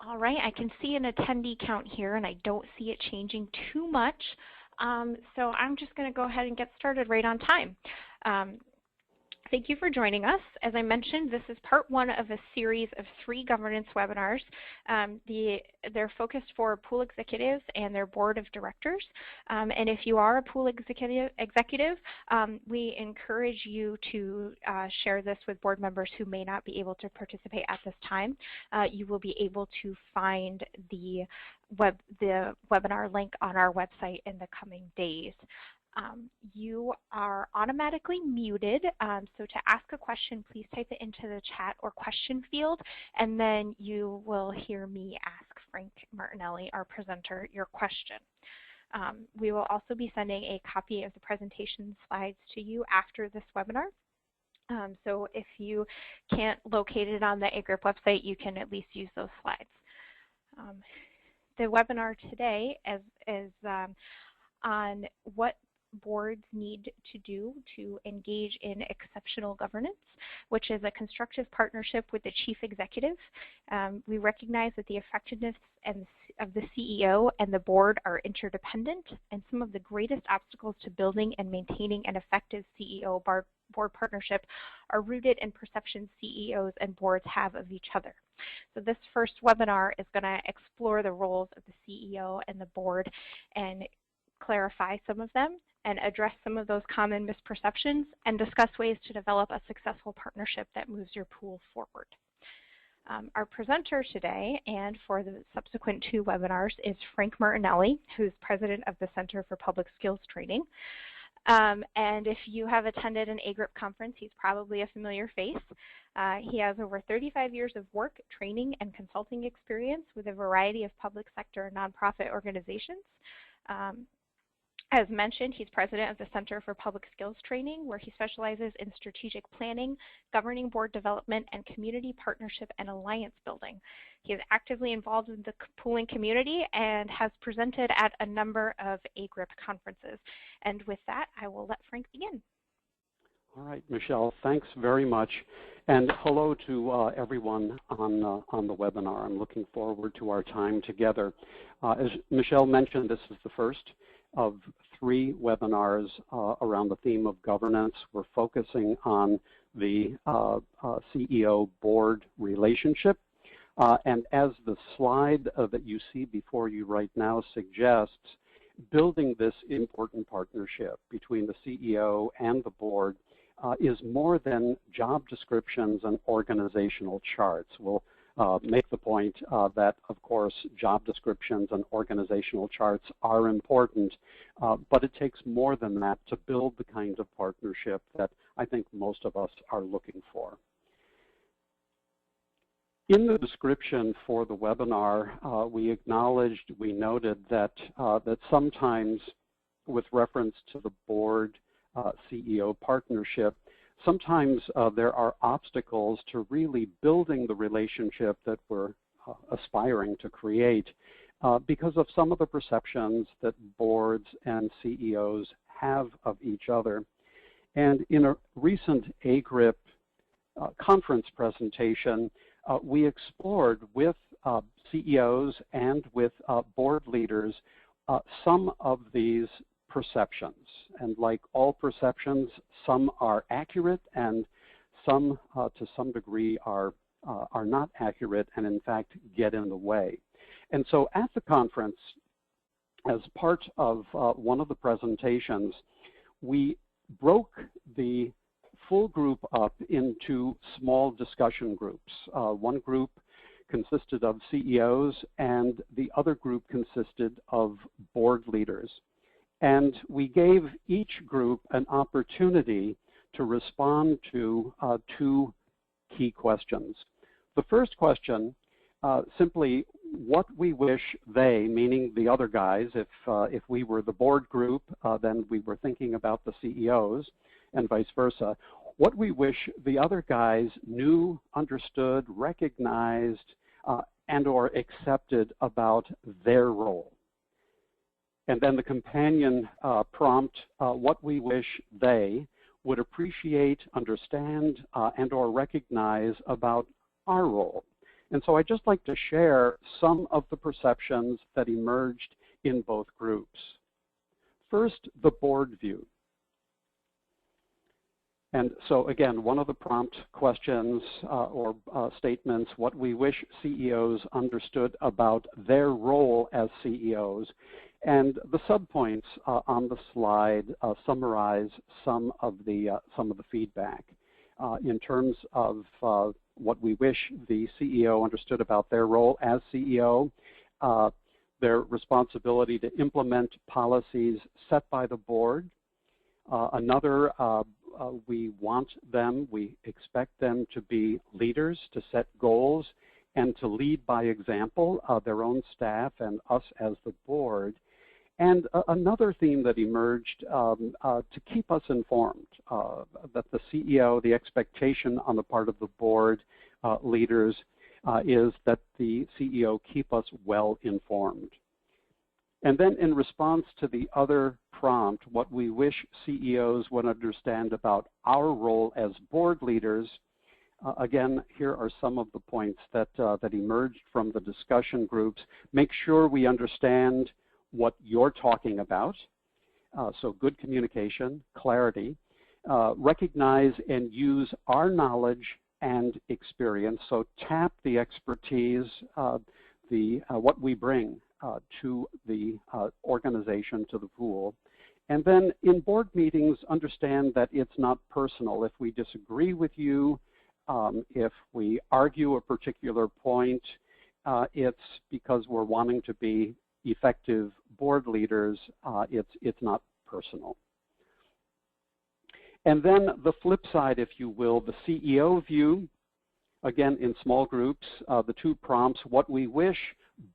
All right, I can see an attendee count here, and I don't see it changing too much. So I'm just going to go ahead and get started right on time. Thank you for joining us. As I mentioned, this is part one of a series of 3 governance webinars. They're focused for pool executives and their board of directors. And if you are a pool executive, we encourage you to share this with board members who may not be able to participate at this time. You will be able to find the webinar link on our website in the coming days. You are automatically muted, so to ask a question, please type it into the chat or question field, and then you will hear me ask Frank Martinelli, our presenter, your question. We will also be sending a copy of the presentation slides to you after this webinar. So if you can't locate it on the AGRIP website, you can at least use those slides. The webinar today is on what boards need to do to engage in exceptional governance, which is a constructive partnership with the chief executive. We recognize that the effectiveness of the CEO and the board are interdependent, and some of the greatest obstacles to building and maintaining an effective CEO board partnership are rooted in perceptions CEOs and boards have of each other. So this first webinar is going to explore the roles of the CEO and the board and clarify some of them and address some of those common misperceptions and discuss ways to develop a successful partnership that moves your pool forward. Our presenter today and for the subsequent 2 webinars is Frank Martinelli, who's president of the Center for Public Skills Training. And if you have attended an AGRIP conference, he's probably a familiar face. He has over 35 years of work, training, and consulting experience with a variety of public sector and nonprofit organizations. As mentioned, he's president of the Center for Public Skills Training, where he specializes in strategic planning, governing board development, and community partnership and alliance building. He is actively involved in the pooling community and has presented at a number of AGRIP conferences. And with that, I will let Frank begin. All right, Michelle, thanks very much. And hello to everyone on the webinar. I'm looking forward to our time together. As Michelle mentioned, this is the first of 3 webinars around the theme of governance. We're focusing on the CEO board relationship. And as the slide that you see before you right now suggests, building this important partnership between the CEO and the board is more than job descriptions and organizational charts. We'll make the point that, of course, job descriptions and organizational charts are important, but it takes more than that to build the kind of partnership that I think most of us are looking for. In the description for the webinar, we noted that, that sometimes with reference to the board CEO partnership, sometimes there are obstacles to really building the relationship that we're aspiring to create because of some of the perceptions that boards and CEOs have of each other. And in a recent AGRIP conference presentation, we explored with CEOs and with board leaders some of these perceptions. And like all perceptions, some are accurate and some to some degree are not accurate and in fact get in the way. And so at the conference, as part of one of the presentations, we broke the full group up into small discussion groups. One group consisted of CEOs and the other group consisted of board leaders. And we gave each group an opportunity to respond to 2 key questions. The first question, simply what we wish they, meaning the other guys, if we were the board group, then we were thinking about the CEOs and vice versa, what we wish the other guys knew, understood, recognized, and or accepted about their role. And then the companion prompt, what we wish they would appreciate, understand, and or recognize about our role. And so I'd just like to share some of the perceptions that emerged in both groups. First, the board view. And so again, one of the prompt questions or statements, what we wish CEOs understood about their role as CEOs. And the subpoints on the slide summarize some of the feedback in terms of what we wish the CEO understood about their role as CEO, their responsibility to implement policies set by the board. Another, we expect them to be leaders, to set goals, and to lead by example their own staff and us as the board. And another theme that emerged to keep us informed, that the CEO, the expectation on the part of the board leaders is that the CEO keep us well informed. And then in response to the other prompt, what we wish CEOs would understand about our role as board leaders, again, here are some of the points that emerged from the discussion groups. Make sure we understand what you're talking about, so good communication, clarity. Recognize and use our knowledge and experience, so tap the expertise, what we bring to the organization, to the pool. And then in board meetings, understand that it's not personal. If we disagree with you, if we argue a particular point, it's because we're wanting to be effective board leaders. It's not personal. And then the flip side, if you will, the CEO view, again in small groups, the two prompts, what we wish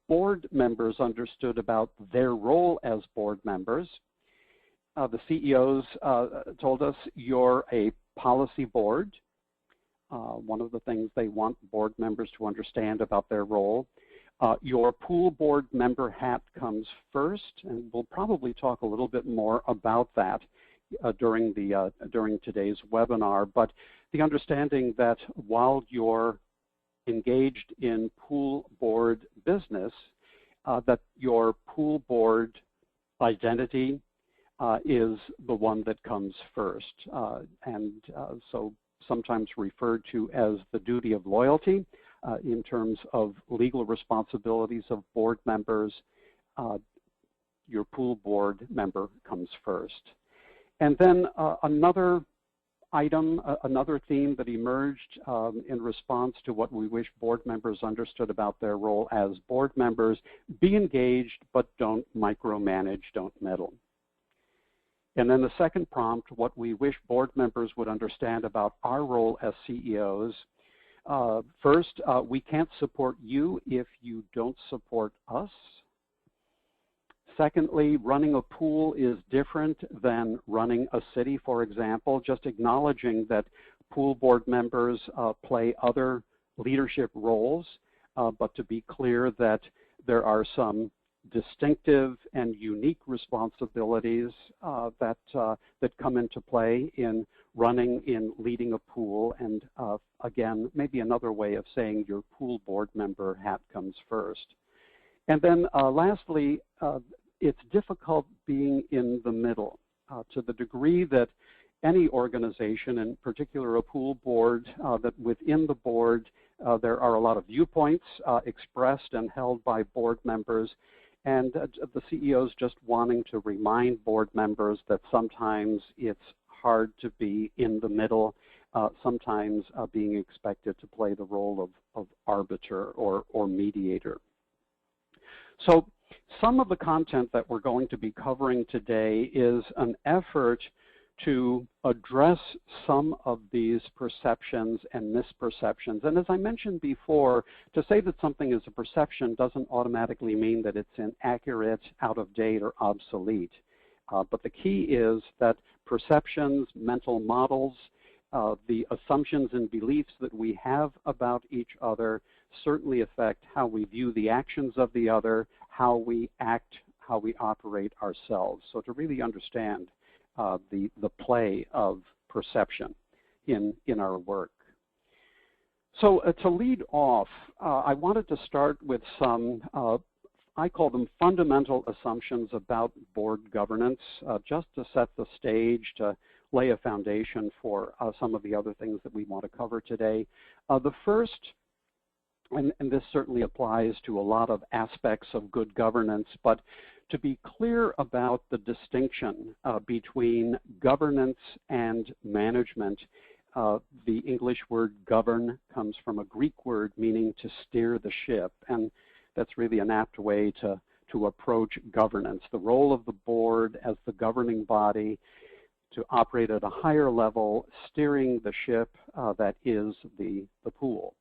board members understood about their role as board members. The CEOs told us you're a policy board. One of the things they want board members to understand about their role. Your pool board member hat comes first, and we'll probably talk a little bit more about that during today's webinar. But the understanding that while you're engaged in pool board business, that your pool board identity is the one that comes first, so sometimes referred to as the duty of loyalty in terms of legal responsibilities of board members. Your pool board member comes first. And then another item, another theme that emerged in response to what we wish board members understood about their role as board members: be engaged, but don't micromanage, don't meddle. And then the second prompt, what we wish board members would understand about our role as CEOs. First, we can't support you if you don't support us. Secondly, running a pool is different than running a city, for example, just acknowledging that pool board members play other leadership roles, but to be clear that there are some distinctive and unique responsibilities that come into play in running, in leading a pool. And again, maybe another way of saying your pool board member hat comes first. And then lastly, it's difficult being in the middle to the degree that any organization, in particular a pool board, that within the board there are a lot of viewpoints expressed and held by board members, and the CEOs just wanting to remind board members that sometimes it's hard to be in the middle, sometimes being expected to play the role of arbiter or mediator. So some of the content that we're going to be covering today is an effort to address some of these perceptions and misperceptions. And as I mentioned before, to say that something is a perception doesn't automatically mean that it's inaccurate, out of date, or obsolete. But the key is that perceptions, mental models, the assumptions and beliefs that we have about each other certainly affect how we view the actions of the other, how we act, how we operate ourselves. So to really understand the play of perception in our work. So to lead off, I wanted to start with some, I call them fundamental assumptions about board governance, just to set the stage, to lay a foundation for some of the other things that we want to cover today. The first, and this certainly applies to a lot of aspects of good governance, but to be clear about the distinction between governance and management. The English word govern comes from a Greek word meaning to steer the ship, and that's really an apt way to approach governance. The role of the board as the governing body to operate at a higher level, steering the ship that is the pool.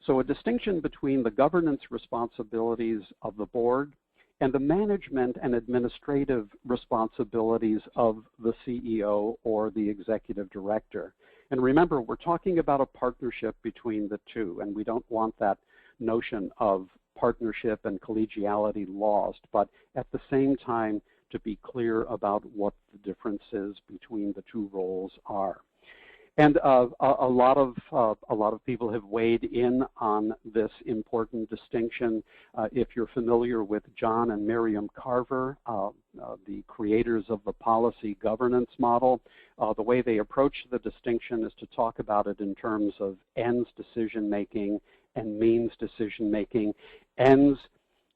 So a distinction between the governance responsibilities of the board and the management and administrative responsibilities of the CEO or the executive director. And remember, we're talking about a partnership between the two, and we don't want that notion of partnership and collegiality lost, but at the same time, to be clear about what the differences between the two roles are. And a lot of people have weighed in on this important distinction. If you're familiar with John and Miriam Carver, the creators of the policy governance model, the way they approach the distinction is to talk about it in terms of ends decision making and means decision making. Ends,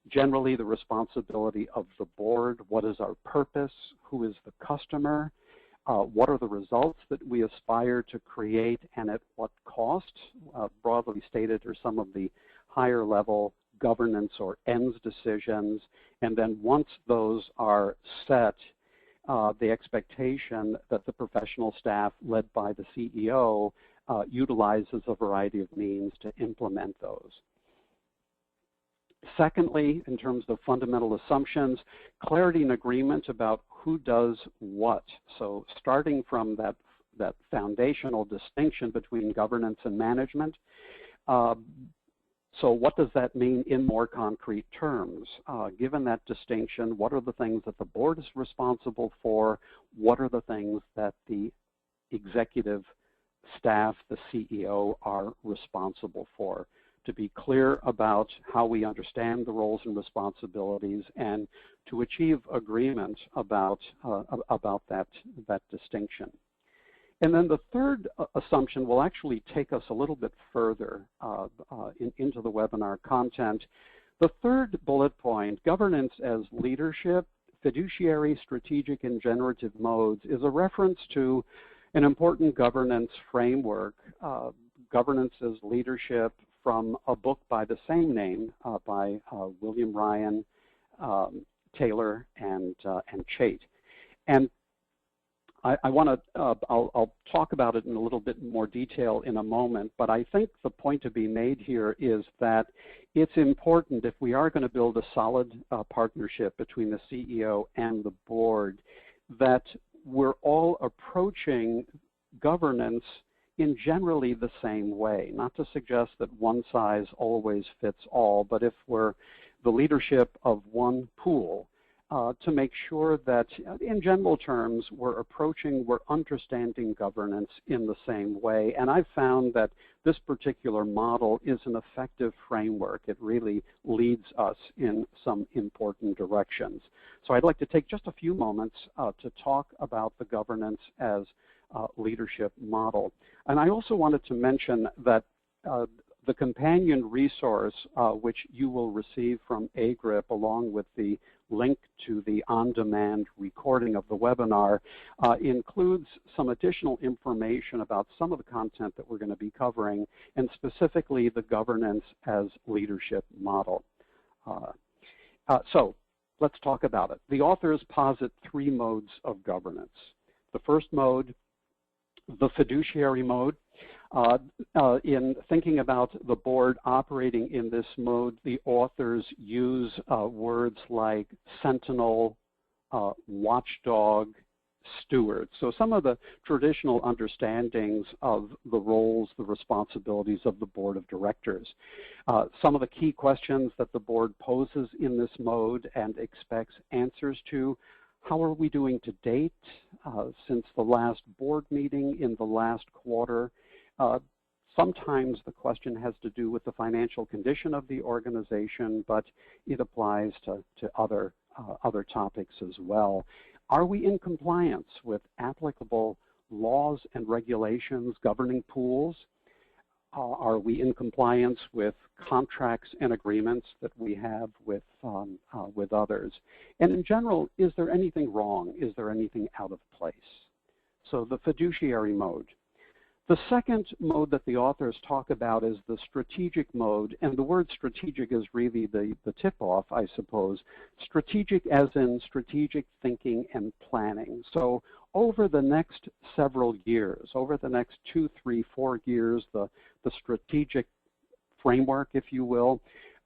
generally the responsibility of the board. What is our purpose? Who is the customer? What are the results that we aspire to create and at what cost? Broadly stated are some of the higher level governance or ends decisions. And then once those are set, the expectation that the professional staff led by the CEO utilizes a variety of means to implement those. Secondly, in terms of fundamental assumptions, clarity and agreement about who does what. So starting from that foundational distinction between governance and management, so what does that mean in more concrete terms? Given that distinction, what are the things that the board is responsible for? What are the things that the executive staff, the CEO, are responsible for? To be clear about how we understand the roles and responsibilities and to achieve agreement about that distinction. And then the third assumption will actually take us a little bit further into the webinar content. The third bullet point, governance as leadership, fiduciary, strategic, and generative modes, is a reference to an important governance framework, governance as leadership, from a book by the same name by William Ryan, Taylor, and Chait. And I want to, I'll talk about it in a little bit more detail in a moment, but I think the point to be made here is that it's important, if we are going to build a solid partnership between the CEO and the board, that we're all approaching governance in generally the same way. Not to suggest that one size always fits all, but if we're the leadership of one pool, to make sure that in general terms we're understanding governance in the same way. And I've found that this particular model is an effective framework. It really leads us in some important directions. So I'd like to take just a few moments to talk about the governance as leadership model. And I also wanted to mention that the companion resource, which you will receive from AGRIP along with the link to the on-demand recording of the webinar, includes some additional information about some of the content that we're going to be covering, and specifically the governance as leadership model. So let's talk about it. The authors posit three modes of governance. The first mode, the fiduciary mode. In thinking about the board operating in this mode, the authors use words like sentinel, watchdog, steward. So some of the traditional understandings of the roles, the responsibilities of the board of directors. Some of the key questions that the board poses in this mode and expects answers to: how are we doing to date since the last board meeting in the last quarter? Sometimes the question has to do with the financial condition of the organization, but it applies to other topics as well. Are we in compliance with applicable laws and regulations governing pools? Are we in compliance with contracts and agreements that we have with others? And in general, is there anything wrong? Is there anything out of place? So the fiduciary mode. The second mode that the authors talk about is the strategic mode, and the word strategic is really the tip-off, I suppose. Strategic as in strategic thinking and planning. So over the next several years, over the next 2, 3, 4 years, the strategic framework, if you will,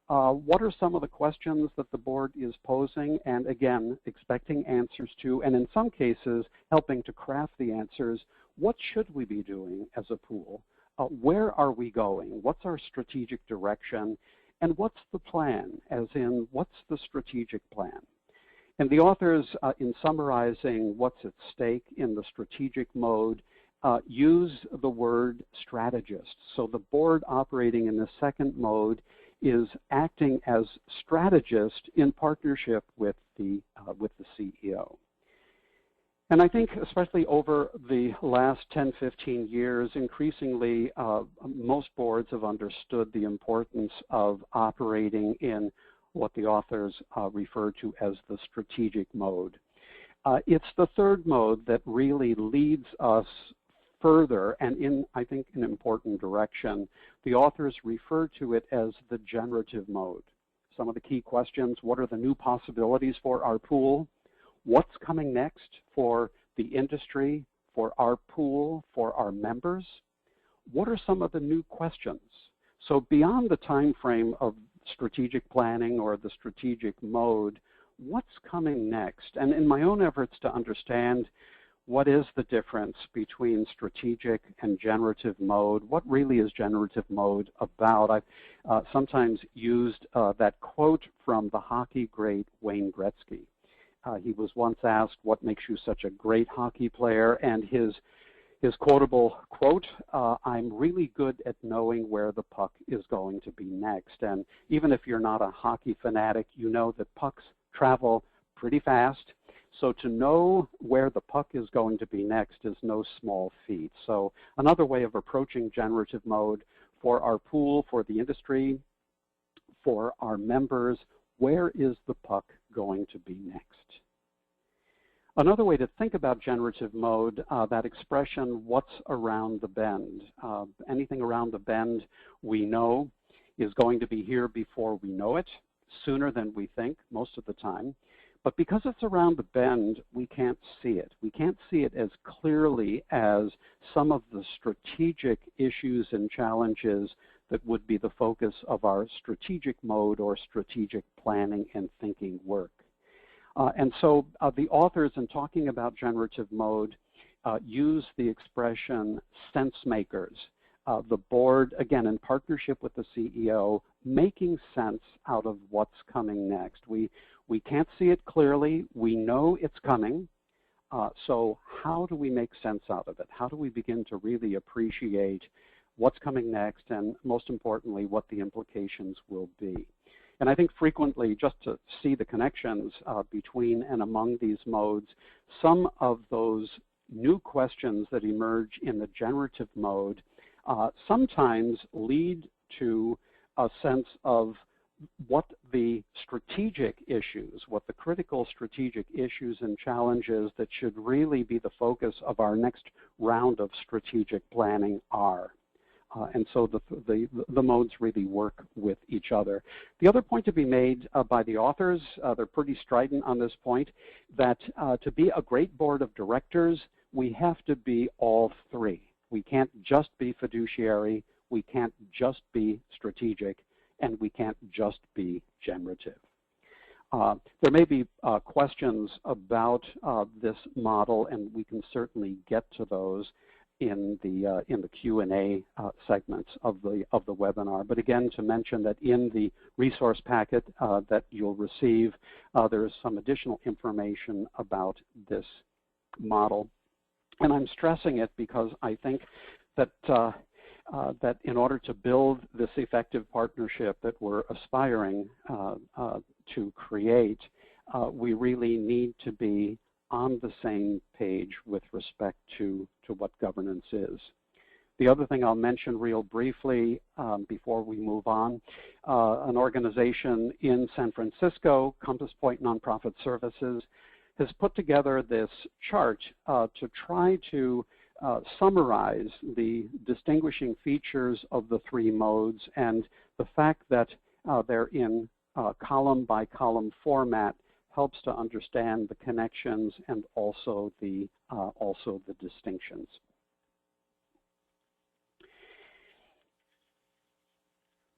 what are some of the questions that the board is posing, and again, expecting answers to, and in some cases, helping to craft the answers. What should we be doing as a pool? Where are we going? What's our strategic direction? And what's the plan, as in, what's the strategic plan? And the authors, in summarizing what's at stake in the strategic mode, use the word strategist. So the board operating in the second mode is acting as strategist in partnership with the CEO. And I think especially over the last 10, 15 years, increasingly most boards have understood the importance of operating in what the authors refer to as the strategic mode. It's the third mode that really leads us further and in, I think, an important direction. The authors refer to it as the generative mode. Some of the key questions: what are the new possibilities for our pool? What's coming next for the industry, for our pool, for our members? What are some of the new questions? So beyond the time frame of strategic planning or the strategic mode, what's coming next? And in my own efforts to understand what is the difference between strategic and generative mode, what really is generative mode about? I've sometimes used that quote from the hockey great Wayne Gretzky. He was once asked, what makes you such a great hockey player? And his quotable quote, I'm really good at knowing where the puck is going to be next. And even if you're not a hockey fanatic, you know that pucks travel pretty fast. So to know where the puck is going to be next is no small feat. So another way of approaching generative mode for our pool, for the industry, for our members, where is the puck going to be next? Another way to think about generative mode, that expression, what's around the bend? Anything around the bend we know is going to be here before we know it, sooner than we think most of the time. But because it's around the bend, we can't see it. We can't see it as clearly as some of the strategic issues and challenges that would be the focus of our strategic mode or strategic planning and thinking work. And so the authors, in talking about generative mode, use the expression sense makers. The board, again, in partnership with the CEO, making sense out of what's coming next. We can't see it clearly. We know it's coming. So how do we make sense out of it? How do we begin to really appreciate what's coming next, and most importantly, what the implications will be? And I think frequently, just to see the connections between and among these modes, some of those new questions that emerge in the generative mode sometimes lead to a sense of what the strategic issues, what the critical strategic issues and challenges that should really be the focus of our next round of strategic planning are. And so the modes really work with each other. The other point to be made by the authors, they're pretty strident on this point, that to be a great board of directors, we have to be all three. We can't just be fiduciary, we can't just be strategic, and we can't just be generative. There may be questions about this model, and we can certainly get to those in the Q&A segments of the webinar. But again, to mention that in the resource packet that you'll receive, there is some additional information about this model. And I'm stressing it because I think that that in order to build this effective partnership that we're aspiring to create, we really need to be on the same page with respect to what governance is. The other thing I'll mention real briefly before we move on, an organization in San Francisco, Compass Point Nonprofit Services, has put together this chart to try to summarize the distinguishing features of the three modes and the fact that they're in column by column format helps to understand the connections and also the distinctions.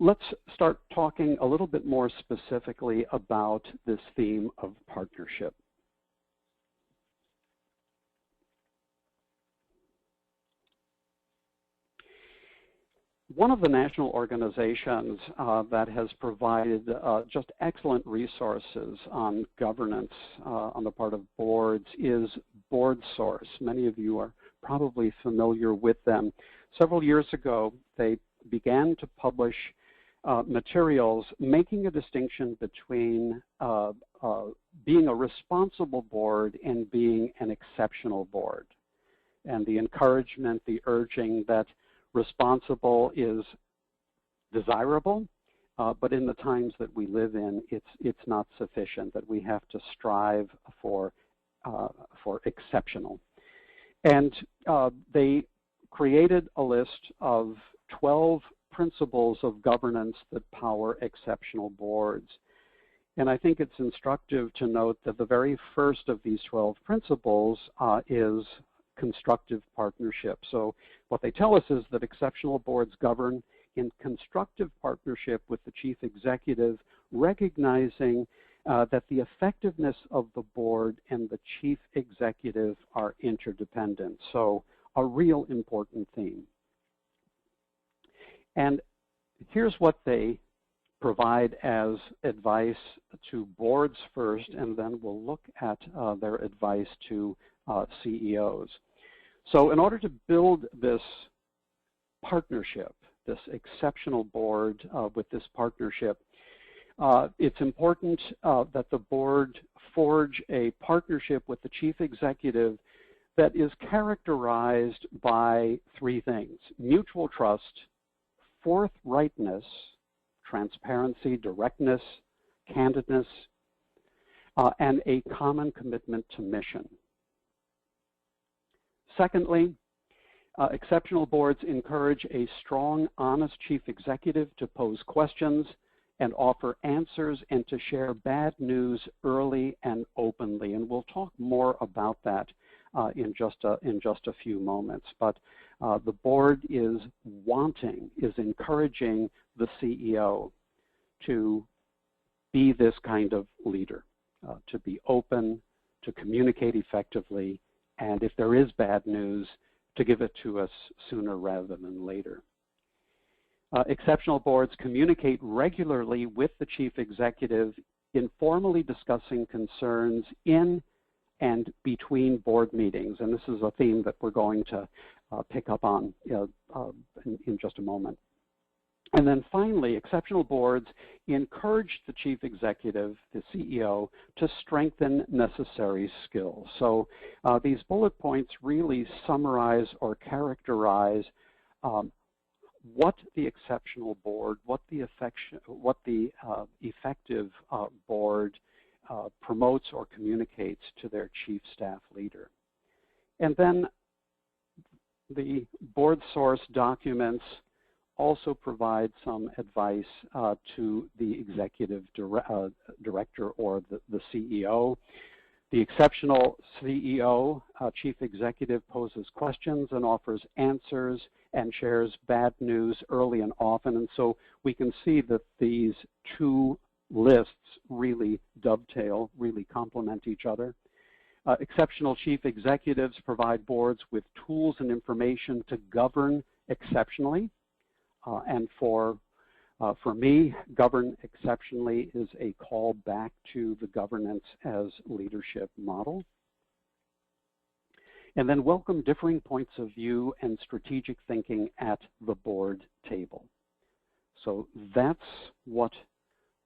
Let's start talking a little bit more specifically about this theme of partnership. One of the national organizations that has provided just excellent resources on governance on the part of boards is BoardSource. Many of you are probably familiar with them. Several years ago, they began to publish materials making a distinction between being a responsible board and being an exceptional board, and the encouragement, the urging that responsible is desirable, but in the times that we live in, it's not sufficient, that we have to strive for exceptional. And they created a list of 12 principles of governance that power exceptional boards. And I think it's instructive to note that the very first of these 12 principles is constructive partnership. So what they tell us is that exceptional boards govern in constructive partnership with the chief executive, recognizing that the effectiveness of the board and the chief executive are interdependent. So a real important theme. And here's what they provide as advice to boards first, and then we'll look at their advice to CEOs. So in order to build this partnership, this exceptional board with this partnership, it's important that the board forge a partnership with the chief executive that is characterized by three things: mutual trust, forthrightness, transparency, directness, candidness, and a common commitment to mission. Secondly, exceptional boards encourage a strong, honest chief executive to pose questions and offer answers and to share bad news early and openly. And we'll talk more about that in just a few moments. But the board is encouraging the CEO to be this kind of leader, to be open, to communicate effectively, and if there is bad news, to give it to us sooner rather than later. Exceptional boards communicate regularly with the chief executive, informally discussing concerns in and between board meetings. And this is a theme that we're going to pick up on in just a moment. And then finally, exceptional boards encourage the chief executive, the CEO, to strengthen necessary skills. So these bullet points really summarize or characterize what the exceptional board, what the effective board promotes or communicates to their chief staff leader. And then the BoardSource documents also provide some advice to the executive director or the CEO. The exceptional CEO, chief executive, poses questions and offers answers and shares bad news early and often. And so we can see that these two lists really dovetail, really complement each other. Exceptional chief executives provide boards with tools and information to govern exceptionally. And for me, govern exceptionally is a call back to the governance as leadership model. and then welcome differing points of view and strategic thinking at the board table. So that's what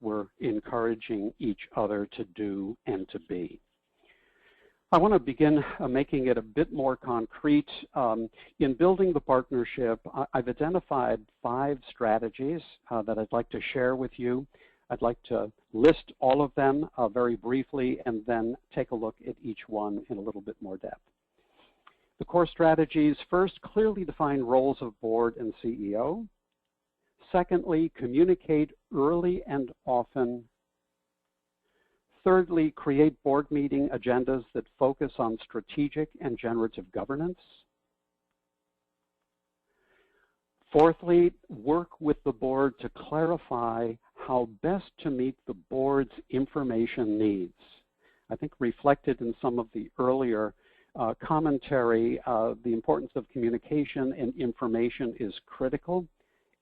we're encouraging each other to do and to be. I want to begin making it a bit more concrete. In building the partnership, I've identified 5 strategies that I'd like to share with you. I'd like to list all of them very briefly and then take a look at each one in a little bit more depth. The core strategies: first, clearly define roles of board and CEO. Secondly, communicate early and often. Thirdly, create board meeting agendas that focus on strategic and generative governance. Fourthly, work with the board to clarify how best to meet the board's information needs. I think reflected in some of the earlier commentary, the importance of communication and information is critical,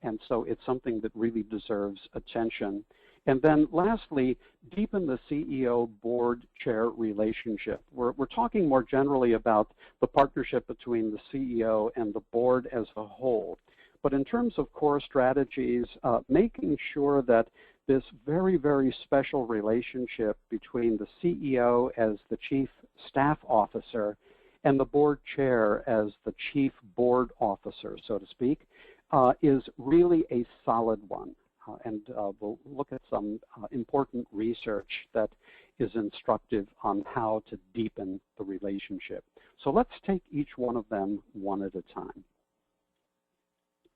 and so it's something that really deserves attention. And then lastly, deepen the CEO board chair relationship. We're talking more generally about the partnership between the CEO and the board as a whole. But in terms of core strategies, making sure that this very, very special relationship between the CEO as the chief staff officer and the board chair as the chief board officer, so to speak, is really a solid one. And we'll look at some important research that is instructive on how to deepen the relationship. So let's take each one of them one at a time.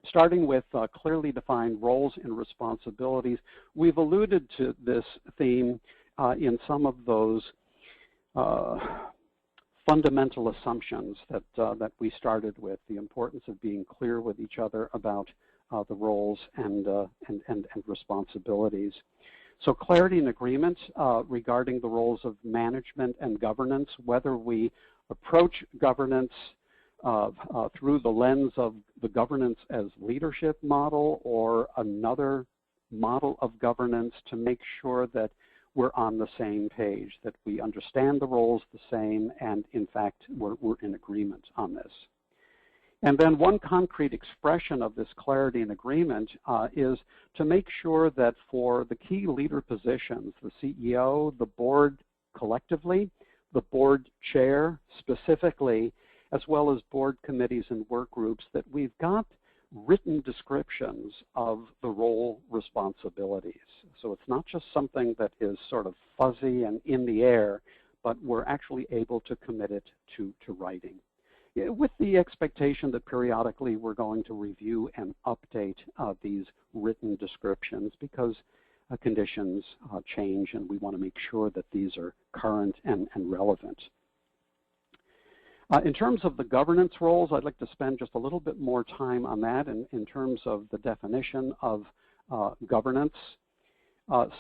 Starting with clearly defined roles and responsibilities, we've alluded to this theme in some of those fundamental assumptions that we started with, the importance of being clear with each other about the roles and responsibilities. So clarity and agreement regarding the roles of management and governance, whether we approach governance through the lens of the governance as leadership model or another model of governance, to make sure that we're on the same page, that we understand the roles the same, and in fact, we're in agreement on this. And then one concrete expression of this clarity and agreement is to make sure that for the key leader positions, the CEO, the board collectively, the board chair specifically, as well as board committees and work groups, that we've got written descriptions of the role responsibilities. So it's not just something that is sort of fuzzy and in the air, but we're actually able to commit it to writing, with the expectation that periodically we're going to review and update these written descriptions, because conditions change and we want to make sure that these are current and relevant. In terms of the governance roles, I'd like to spend just a little bit more time on that in terms of the definition of governance.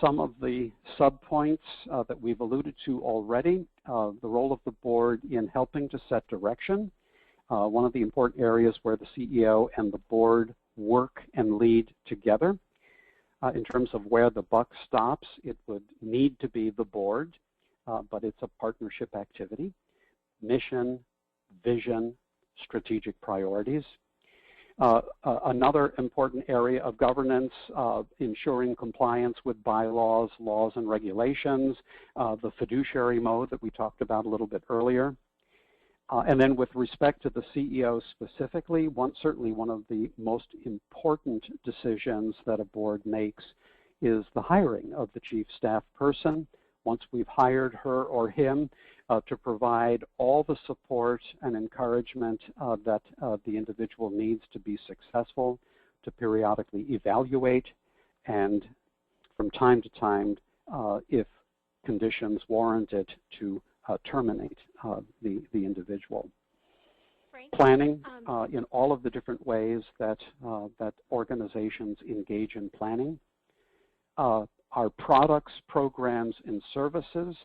Some of the subpoints that we've alluded to already, the role of the board in helping to set direction. One of the important areas where the CEO and the board work and lead together. In terms of where the buck stops, it would need to be the board, but it's a partnership activity. Mission, vision, strategic priorities. Another important area of governance, ensuring compliance with bylaws, laws, and regulations, the fiduciary mode that we talked about a little bit earlier. And then with respect to the CEO specifically, certainly one of the most important decisions that a board makes is the hiring of the chief staff person. Once we've hired her or him, to provide all the support and encouragement that the individual needs to be successful, to periodically evaluate, and from time to time, if conditions warrant it, to terminate the individual. Frank? Planning in all of the different ways that organizations engage in planning. Our products, programs, and services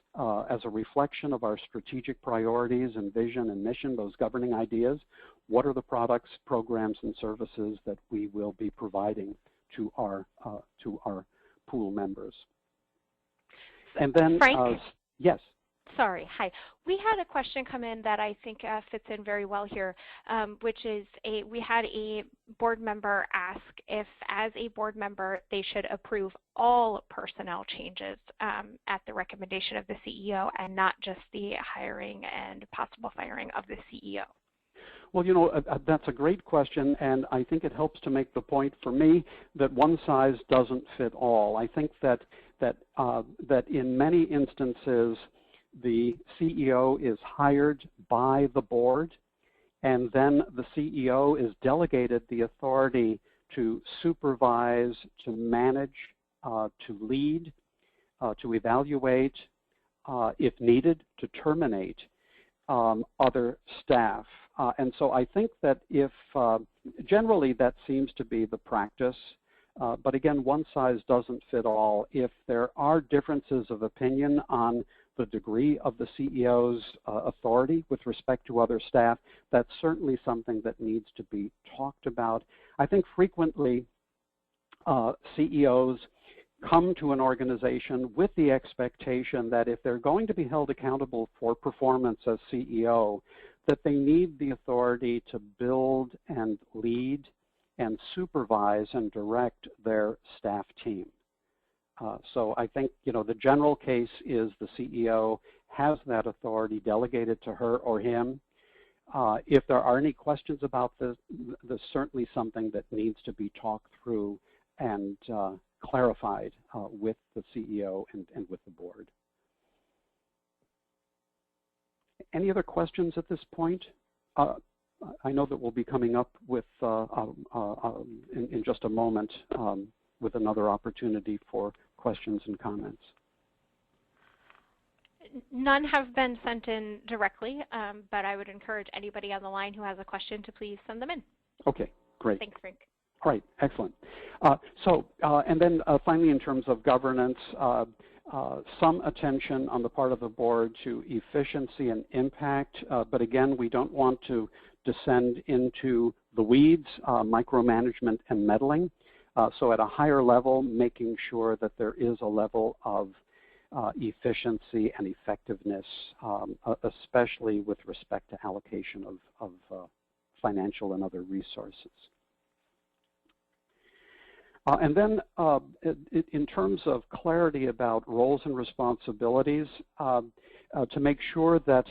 as a reflection of our strategic priorities and vision and mission, those governing ideas. What are the products, programs, and services that we will be providing to our pool members? And then, Frank? yes. Sorry, hi. We had a question come in that I think fits in very well here, which is we had a board member ask if, as a board member, they should approve all personnel changes at the recommendation of the CEO and not just the hiring and possible firing of the CEO. Well, you know, that's a great question, and I think it helps to make the point for me that one size doesn't fit all. I think that in many instances, the CEO is hired by the board, and then the CEO is delegated the authority to supervise, to manage, to lead, to evaluate, if needed, to terminate other staff. And so I think that if generally that seems to be the practice, but again, one size doesn't fit all. If there are differences of opinion on the degree of the CEO's authority with respect to other staff, that's certainly something that needs to be talked about. I think frequently CEOs come to an organization with the expectation that if they're going to be held accountable for performance as CEO, that they need the authority to build and lead and supervise and direct their staff team. So I think, you know, the general case is the CEO has that authority delegated to her or him. If there are any questions about this, there's certainly something that needs to be talked through and clarified with the CEO and with the board. Any other questions at this point? I know that we'll be coming up with, in just a moment, with another opportunity for questions and comments. None have been sent in directly, but I would encourage anybody on the line who has a question to please send them in. Okay, great. Thanks, Frank. All right, excellent. And then finally, in terms of governance, some attention on the part of the board to efficiency and impact, but again, we don't want to descend into the weeds, micromanagement and meddling. So at a higher level, making sure that there is a level of efficiency and effectiveness, especially with respect to allocation of financial and other resources. And then in terms of clarity about roles and responsibilities, to make sure that,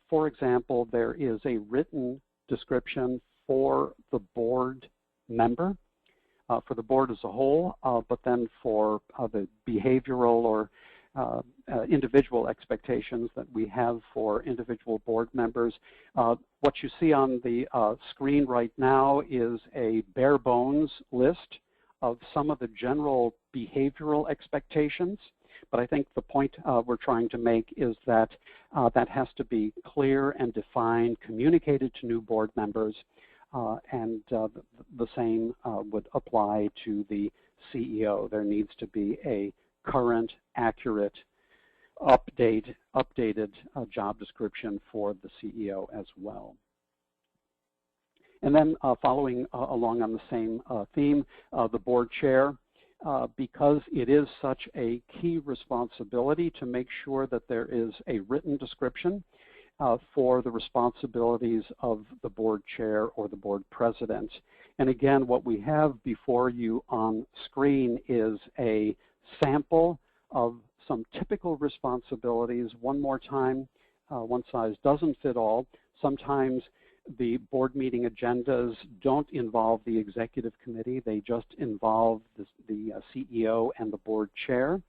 for example, there is a written description for the board member, for the board as a whole, but then for the behavioral or individual expectations that we have for individual board members. What you see on the screen right now is a bare bones list of some of the general behavioral expectations, but I think the point we're trying to make is that that has to be clear and defined, communicated to new board members, and the same would apply to the CEO. There needs to be a current, accurate, updated job description for the CEO as well. And then following along on the same theme, the board chair, because it is such a key responsibility to make sure that there is a written description for the responsibilities of the board chair or the board president. And again, what we have before you on screen is a sample of some typical responsibilities. One more time, one size doesn't fit all. Sometimes the board meeting agendas don't involve the executive committee. They just involve the CEO and the board chair,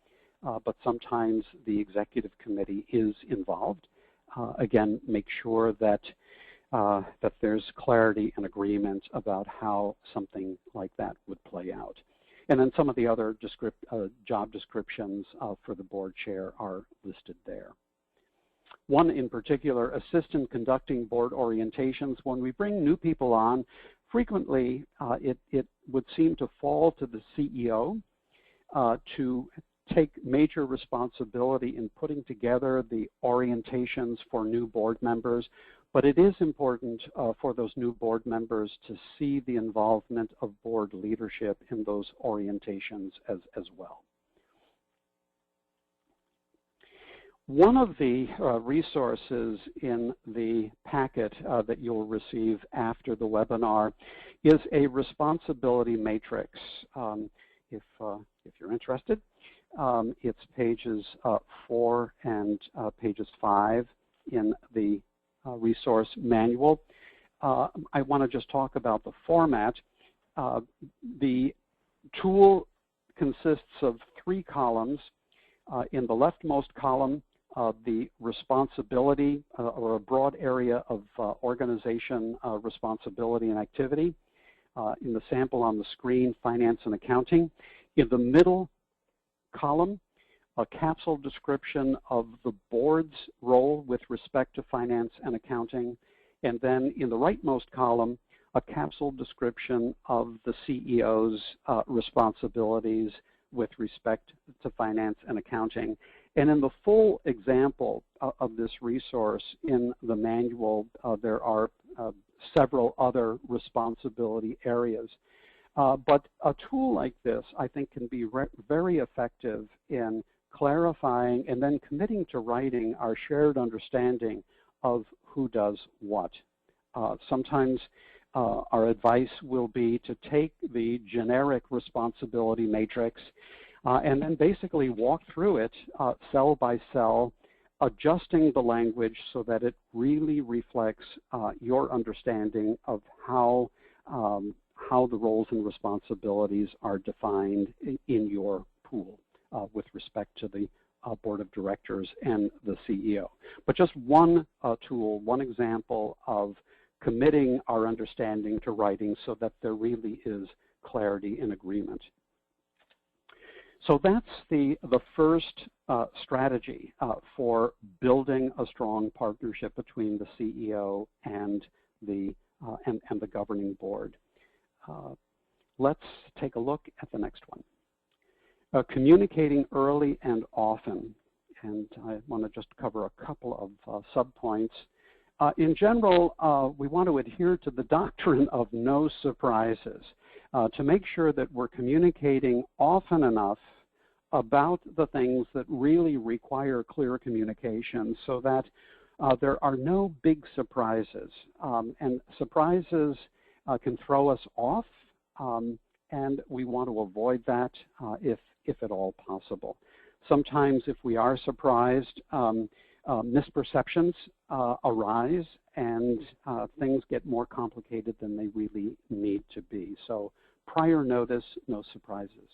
but sometimes the executive committee is involved. Again, make sure that there's clarity and agreement about how something like that would play out. And then some of the other job descriptions for the board chair are listed there. One in particular, assistant conducting board orientations. When we bring new people on, frequently it would seem to fall to the CEO to take major responsibility in putting together the orientations for new board members, but it is important for those new board members to see the involvement of board leadership in those orientations as well. One of the resources in the packet that you'll receive after the webinar is a responsibility matrix. If you're interested, it's pages 4 and pages 5 in the resource manual. I want to just talk about the format. The tool consists of 3 columns. In the leftmost column, the responsibility or a broad area of organization responsibility and activity. In the sample on the screen, finance and accounting. In the middle column, a capsule description of the board's role with respect to finance and accounting. And then in the rightmost column, a capsule description of the CEO's responsibilities with respect to finance and accounting. And in the full example of this resource in the manual, there are several other responsibility areas. But a tool like this, I think, can be very effective in clarifying and then committing to writing our shared understanding of who does what. Sometimes our advice will be to take the generic responsibility matrix and then basically walk through it cell by cell, adjusting the language so that it really reflects your understanding of how the roles and responsibilities are defined in your pool with respect to the board of directors and the CEO. But just one tool, one example of committing our understanding to writing so that there really is clarity and agreement. So that's the first strategy for building a strong partnership between the CEO and the governing board. Let's take a look at the next one. Communicating early and often, and I want to just cover a couple of subpoints. In general, we want to adhere to the doctrine of no surprises to make sure that we're communicating often enough about the things that really require clear communication so that there are no big surprises. And surprises can throw us off, and we want to avoid that if at all possible. Sometimes if we are surprised, misperceptions arise and things get more complicated than they really need to be. So prior notice, no surprises.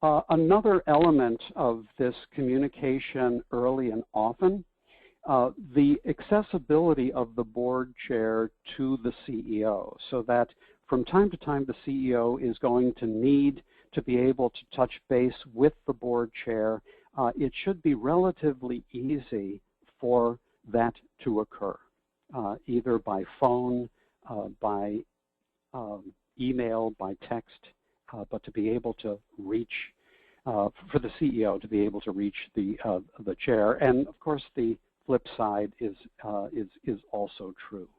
Another element of this communication early and often, the accessibility of the board chair to the CEO, so that from time to time the CEO is going to need to be able to touch base with the board chair. It should be relatively easy for that to occur, either by phone, by email, by text, but to be able to reach, for the CEO to be able to reach the chair. And of course, the flip side is also true.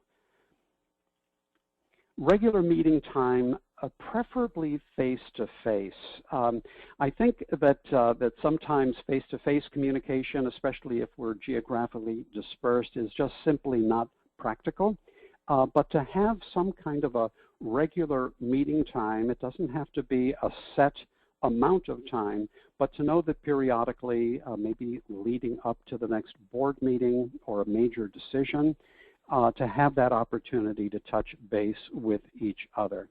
Regular meeting time, preferably face-to-face. I think that sometimes face-to-face communication, especially if we're geographically dispersed, is just simply not practical. But to have some kind of a regular meeting time, it doesn't have to be a set amount of time, but to know that periodically, maybe leading up to the next board meeting or a major decision, to have that opportunity to touch base with each other.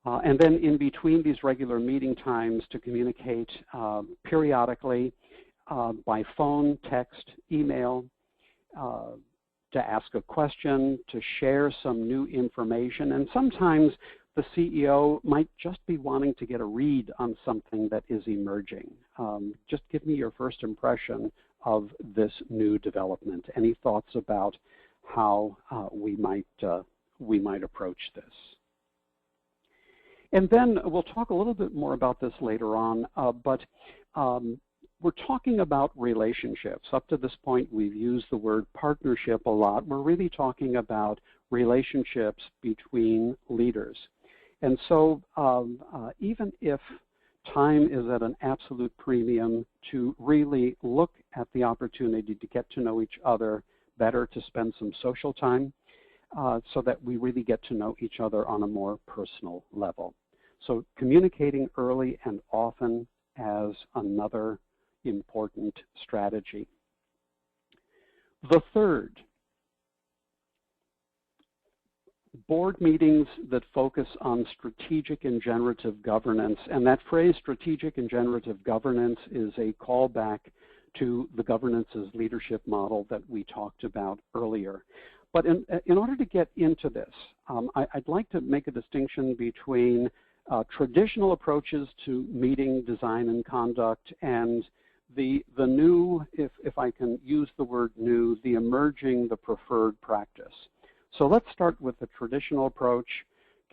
And then in between these regular meeting times to communicate periodically by phone, text, email, to ask a question, to share some new information, and sometimes the CEO might just be wanting to get a read on something that is emerging. Just give me your first impression of this new development. Any thoughts about how we might approach this? And then we'll talk a little bit more about this later on, but we're talking about relationships. Up to this point, we've used the word partnership a lot. We're really talking about relationships between leaders. And so even if time is at an absolute premium to really look at the opportunity to get to know each other better, to spend some social time, so that we really get to know each other on a more personal level. So communicating early and often as another important strategy. The third, board meetings that focus on strategic and generative governance. And that phrase, strategic and generative governance, is a callback to the governance's leadership model that we talked about earlier. But in order to get into this, I'd like to make a distinction between traditional approaches to meeting design and conduct and the new, if I can use the word new, the emerging, the preferred practice. So let's start with the traditional approach,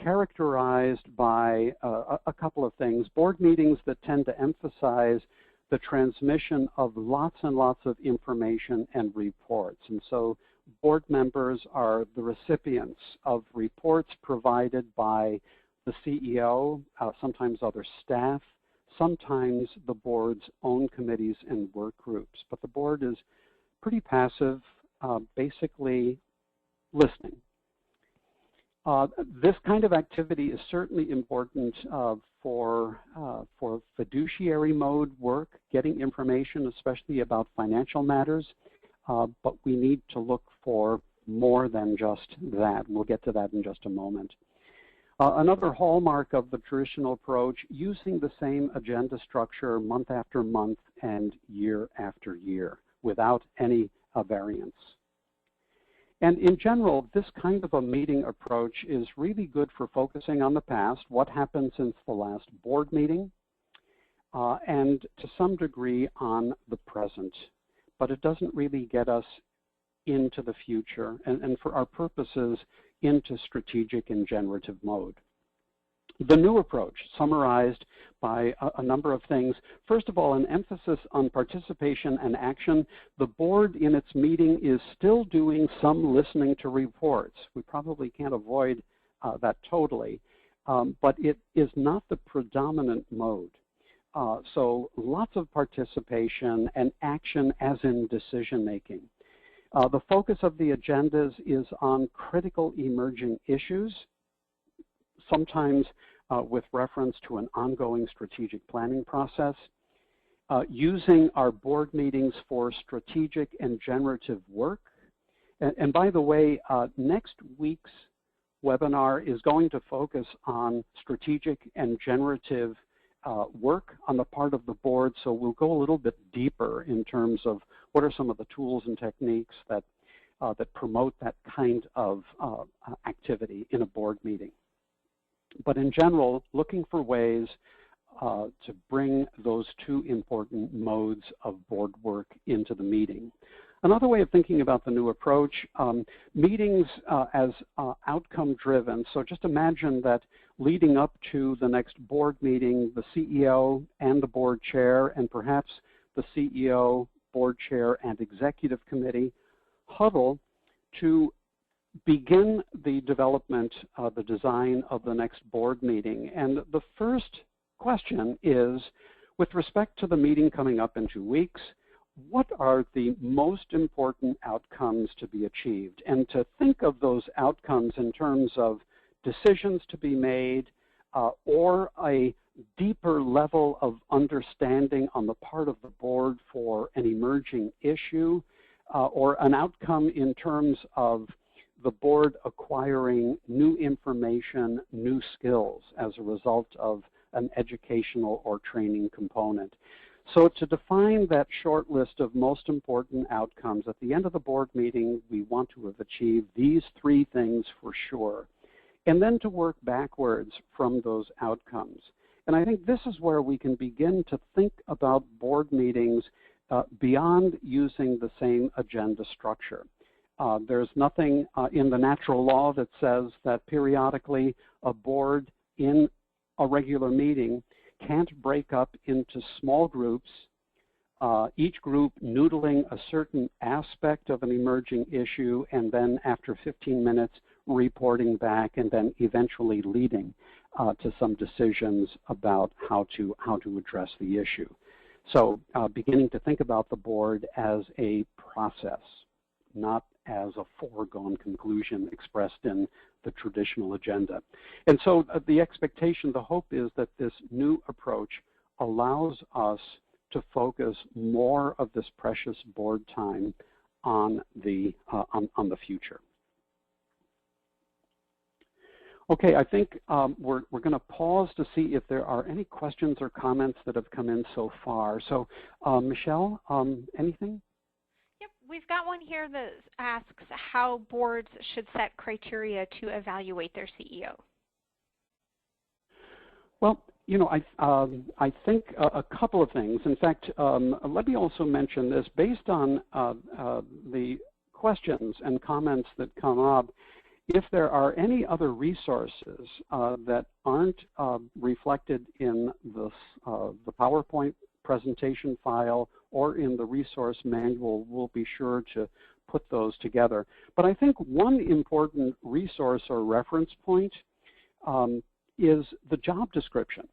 characterized by a couple of things. Board meetings that tend to emphasize the transmission of lots and lots of information and reports. And so board members are the recipients of reports provided by the CEO, sometimes other staff, sometimes the board's own committees and work groups. But the board is pretty passive, basically listening. This kind of activity is certainly important for fiduciary mode work, getting information, especially about financial matters, but we need to look for more than just that. We'll get to that in just a moment. Another hallmark of the traditional approach, using the same agenda structure month after month and year after year without any variance. And in general, this kind of a meeting approach is really good for focusing on the past, what happened since the last board meeting, and to some degree on the present. But it doesn't really get us into the future, and for our purposes, into strategic and generative mode. The new approach, summarized by a number of things. First of all, an emphasis on participation and action. The board in its meeting is still doing some listening to reports. We probably can't avoid that totally, but it is not the predominant mode. So lots of participation and action as in decision making. The focus of the agendas is on critical emerging issues, sometimes with reference to an ongoing strategic planning process, using our board meetings for strategic and generative work. And by the way, next week's webinar is going to focus on strategic and generative work on the part of the board, so we'll go a little bit deeper in terms of what are some of the tools and techniques that, that promote that kind of activity in a board meeting. But in general, looking for ways to bring those two important modes of board work into the meeting. Another way of thinking about the new approach, meetings as outcome-driven. So just imagine that leading up to the next board meeting, the CEO and the board chair, and perhaps the CEO, board chair, and executive committee huddle to begin the development, the design of the next board meeting. And the first question is, with respect to the meeting coming up in 2 weeks, what are the most important outcomes to be achieved? And to think of those outcomes in terms of decisions to be made or a deeper level of understanding on the part of the board for an emerging issue, or an outcome in terms of the board acquiring new information, new skills as a result of an educational or training component. So to define that short list of most important outcomes, at the end of the board meeting, we want to have achieved these 3 things for sure, and then to work backwards from those outcomes. And I think this is where we can begin to think about board meetings beyond using the same agenda structure. There's nothing in the natural law that says that periodically a board in a regular meeting can't break up into small groups, each group noodling a certain aspect of an emerging issue, and then after 15 minutes reporting back, and then eventually leading to some decisions about how to address the issue. So beginning to think about the board as a process, not as a foregone conclusion expressed in the traditional agenda. And so the expectation, the hope is that this new approach allows us to focus more of this precious board time on the future. Okay, I think we're going to pause to see if there are any questions or comments that have come in so far. So, Michelle, anything? Yep, we've got one here that asks how boards should set criteria to evaluate their CEO. Well, you know, I think a couple of things. In fact, let me also mention this. Based on the questions and comments that come up, if there are any other resources that aren't reflected in the PowerPoint presentation file or in the resource manual, we'll be sure to put those together. But I think one important resource or reference point is the job description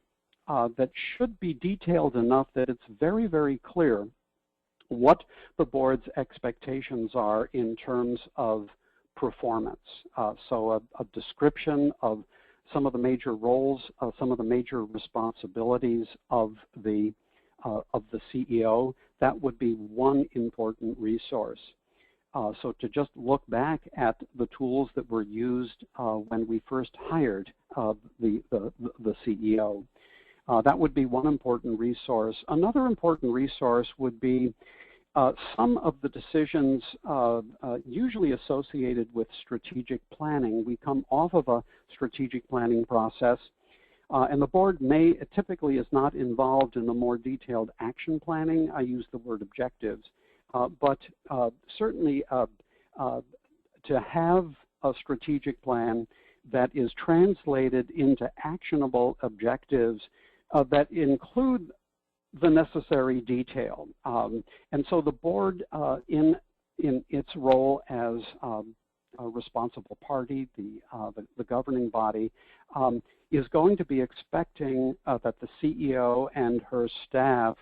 that should be detailed enough that it's very, very clear what the board's expectations are in terms of performance. So a description of some of the major roles, some of the major responsibilities of the CEO, that would be one important resource. So to just look back at the tools that were used when we first hired the CEO, that would be one important resource. Another important resource would be some of the decisions usually associated with strategic planning. We come off of a strategic planning process, and the board typically is not involved in the more detailed action planning. I use the word objectives, but certainly to have a strategic plan that is translated into actionable objectives that include the necessary detail. And so the board, in its role as a responsible party, the governing body, is going to be expecting that the CEO and her staff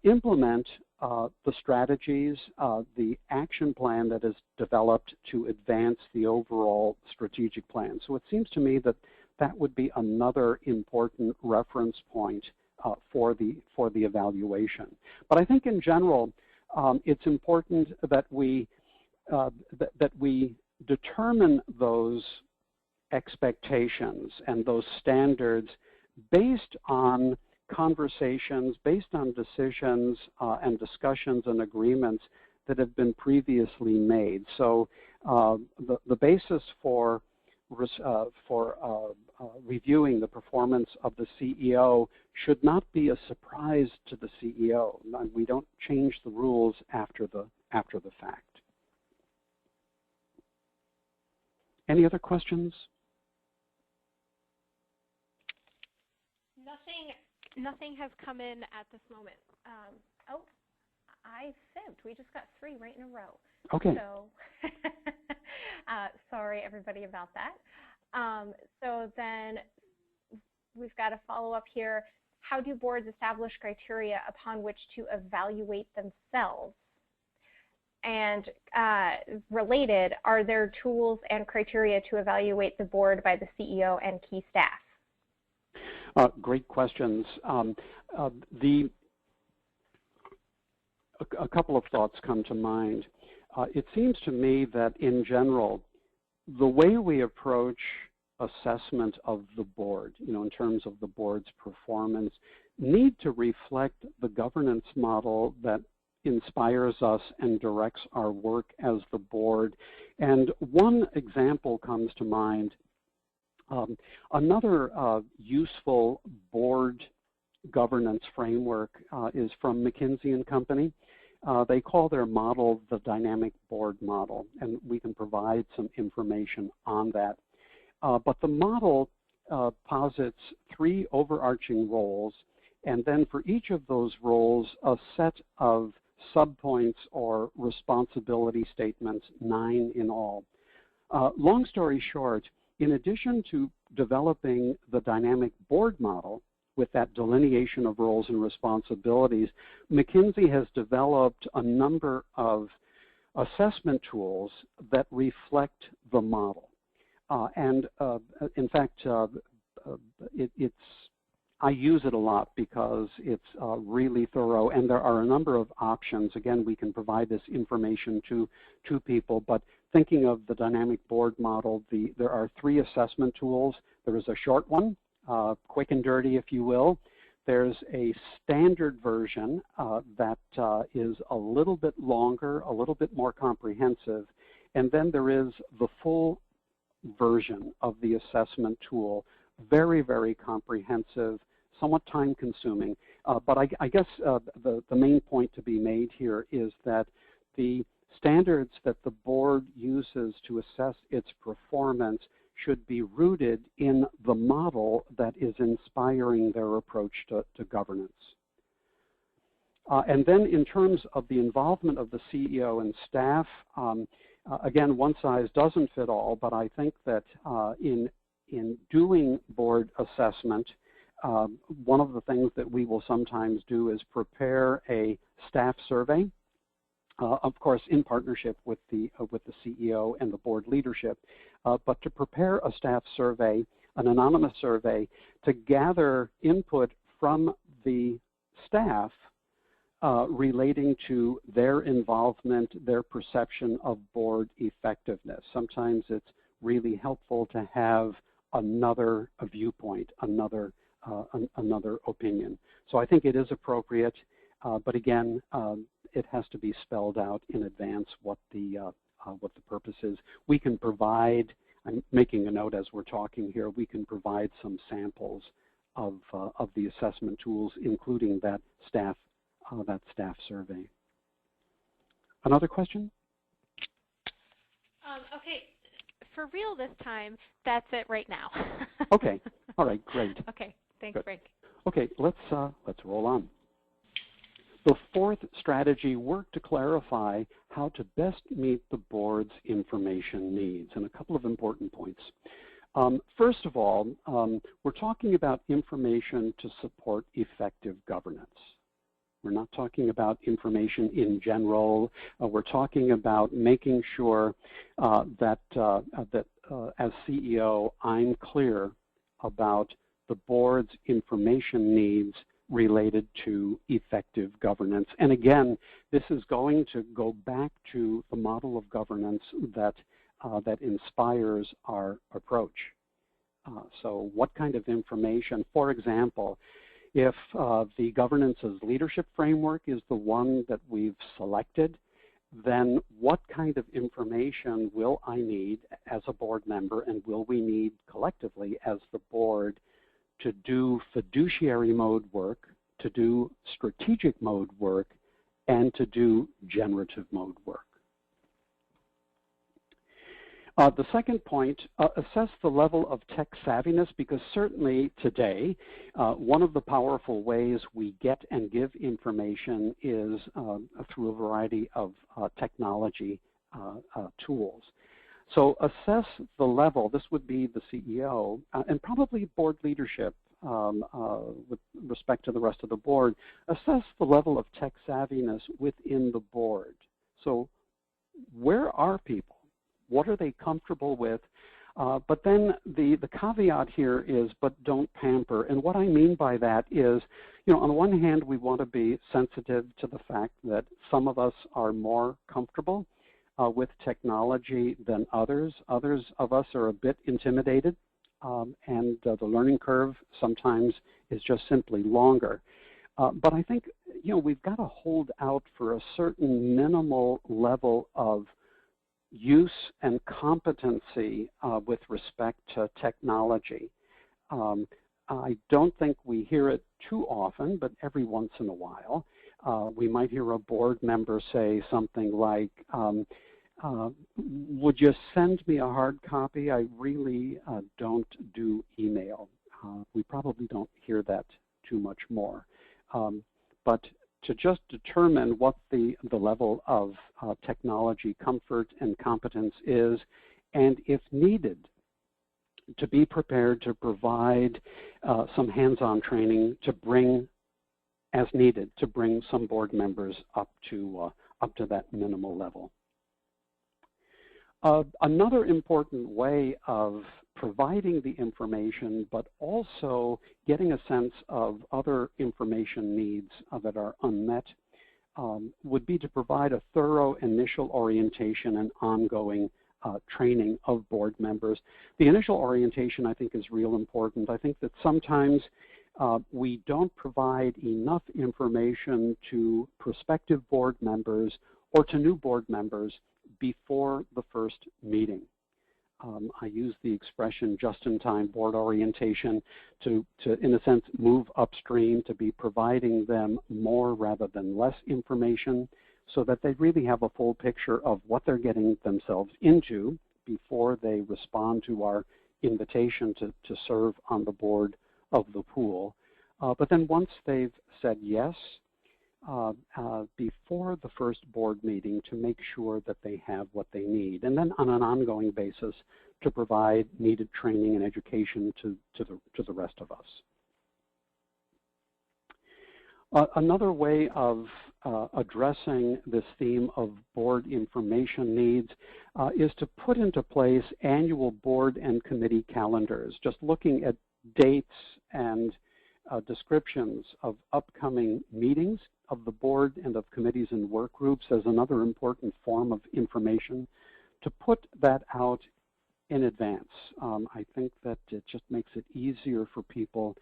implement the strategies, the action plan that is developed to advance the overall strategic plan. So it seems to me that that would be another important reference point for the evaluation. But I think in general, it's important that we determine those expectations and those standards based on conversations, based on decisions and discussions and agreements that have been previously made. So the basis for reviewing the performance of the CEO should not be a surprise to the CEO. We don't change the rules after the fact. Any other questions? Nothing has come in at this moment. Oh, I fibbed. We just got 3 right in a row. Okay. So, sorry everybody about that. So then we've got a follow-up here. How do boards establish criteria upon which to evaluate themselves? And related, are there tools and criteria to evaluate the board by the CEO and key staff? Great questions. A couple of thoughts come to mind. It seems to me that in general, the way we approach assessment of the board, in terms of the board's performance, need to reflect the governance model that inspires us and directs our work as the board. And one example comes to mind. Another useful board governance framework is from McKinsey & Company. They call their model the dynamic board model, and we can provide some information on that. But the model posits 3 overarching roles, and then for each of those roles, a set of subpoints or responsibility statements, 9 in all. Long story short, in addition to developing the dynamic board model with that delineation of roles and responsibilities, McKinsey has developed a number of assessment tools that reflect the model. In fact, I use it a lot because it's really thorough, and there are a number of options. Again, we can provide this information to people, but thinking of the dynamic board model, there are 3 assessment tools. There is a short one, quick and dirty, if you will. There's a standard version that is a little bit longer, a little bit more comprehensive, and then there is the full version of the assessment tool, very, very comprehensive, somewhat time-consuming. But I guess the main point to be made here is that the standards that the board uses to assess its performance should be rooted in the model that is inspiring their approach to governance. And then in terms of the involvement of the CEO and staff, again, one size doesn't fit all, but I think that in doing board assessment, one of the things that we will sometimes do is prepare a staff survey, of course in partnership with the CEO and the board leadership, but to prepare a staff survey, an anonymous survey, to gather input from the staff relating to their involvement, their perception of board effectiveness. Sometimes it's really helpful to have another viewpoint, another opinion. So I think it is appropriate, but again, it has to be spelled out in advance what the purpose is. We can provide, I'm making a note as we're talking here, we can provide some samples of the assessment tools, including that staff survey. Another question? Okay, for real this time, that's it right now. Okay, all right, great. Okay, thanks, Good. Frank. Okay, let's roll on. The 4th strategy, work to clarify how to best meet the board's information needs, and a couple of important points. First of all, we're talking about information to support effective governance. We're not talking about information in general. We're talking about making sure that as CEO, I'm clear about the board's information needs related to effective governance. And again, this is going to go back to the model of governance that inspires our approach. So what kind of information, for example, if the governance's leadership framework is the one that we've selected, then what kind of information will I need as a board member, and will we need collectively as the board to do fiduciary mode work, to do strategic mode work, and to do generative mode work? The second point, assess the level of tech savviness, because certainly today, one of the powerful ways we get and give information is through a variety of technology tools. So assess the level, this would be the CEO, and probably board leadership with respect to the rest of the board, assess the level of tech savviness within the board. So where are people? What are they comfortable with? But then the caveat here is, but don't pamper. And what I mean by that is, on the one hand, we want to be sensitive to the fact that some of us are more comfortable with technology than others. Others of us are a bit intimidated, and the learning curve sometimes is just simply longer. But I think, we've got to hold out for a certain minimal level of use and competency with respect to technology. I don't think we hear it too often, but every once in a while, we might hear a board member say something like, would you send me a hard copy? I really don't do email. We probably don't hear that too much more. But to just determine what the level of technology comfort and competence is, and if needed, to be prepared to provide some hands-on training to bring, as needed, to bring some board members up to that minimal level. Another important way of providing the information, but also getting a sense of other information needs that are unmet, would be to provide a thorough initial orientation and ongoing training of board members. The initial orientation, I think, is real important. I think that sometimes we don't provide enough information to prospective board members or to new board members before the first meeting. I use the expression just-in-time board orientation to, in a sense, move upstream, to be providing them more rather than less information so that they really have a full picture of what they're getting themselves into before they respond to our invitation to serve on the board of the pool. But then once they've said yes, before the first board meeting, to make sure that they have what they need, and then on an ongoing basis to provide needed training and education to the rest of us. Another way of addressing this theme of board information needs is to put into place annual board and committee calendars, just looking at dates and descriptions of upcoming meetings of the board and of committees and work groups as another important form of information, to put that out in advance. I think that it just makes it easier for people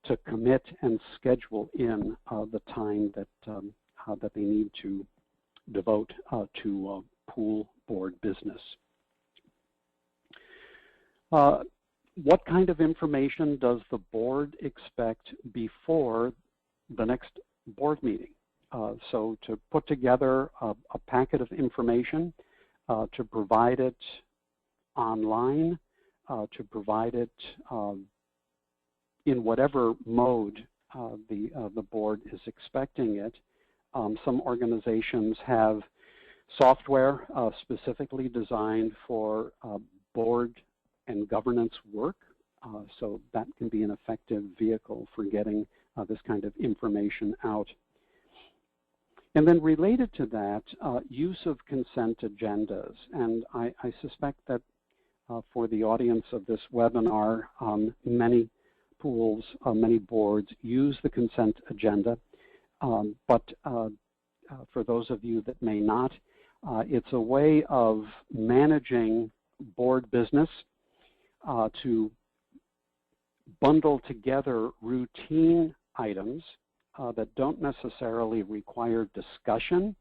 to commit and schedule in the time that that they need to devote to pool board business. What kind of information does the board expect before the next board meeting? So to put together a packet of information, to provide it online, to provide it in whatever mode the board is expecting it. Some organizations have software specifically designed for board and governance work, so that can be an effective vehicle for getting this kind of information out. And then related to that, use of consent agendas. And I suspect that for the audience of this webinar, many pools, many boards use the consent agenda. But for those of you that may not, it's a way of managing board business to bundle together routine items that don't necessarily require discussion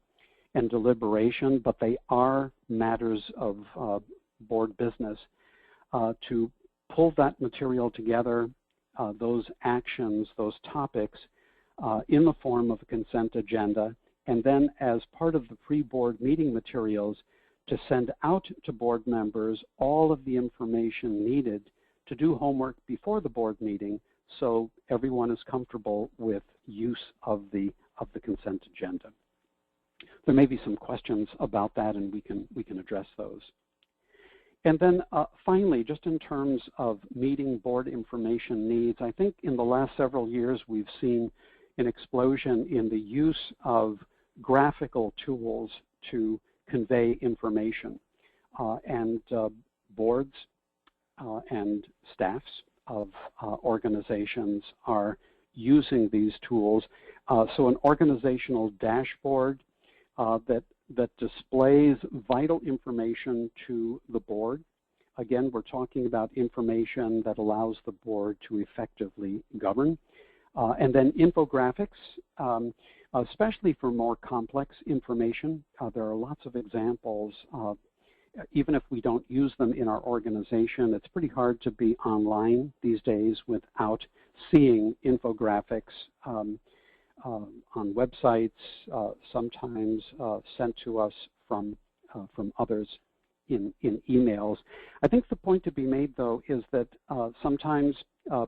and deliberation, but they are matters of board business, to pull that material together, those actions, those topics, in the form of a consent agenda, and then as part of the pre-board meeting materials, to send out to board members all of the information needed to do homework before the board meeting, so everyone is comfortable with use of the consent agenda. There may be some questions about that, and we can address those. And then finally, just in terms of meeting board information needs, I think in the last several years we've seen an explosion in the use of graphical tools to convey information, and boards and staffs of organizations are using these tools. So an organizational dashboard that displays vital information to the board. Again, we're talking about information that allows the board to effectively govern. And then infographics, especially for more complex information. There are lots of examples. Even if we don't use them in our organization, it's pretty hard to be online these days without seeing infographics on websites, sometimes sent to us from others in emails. I think the point to be made, though, is that sometimes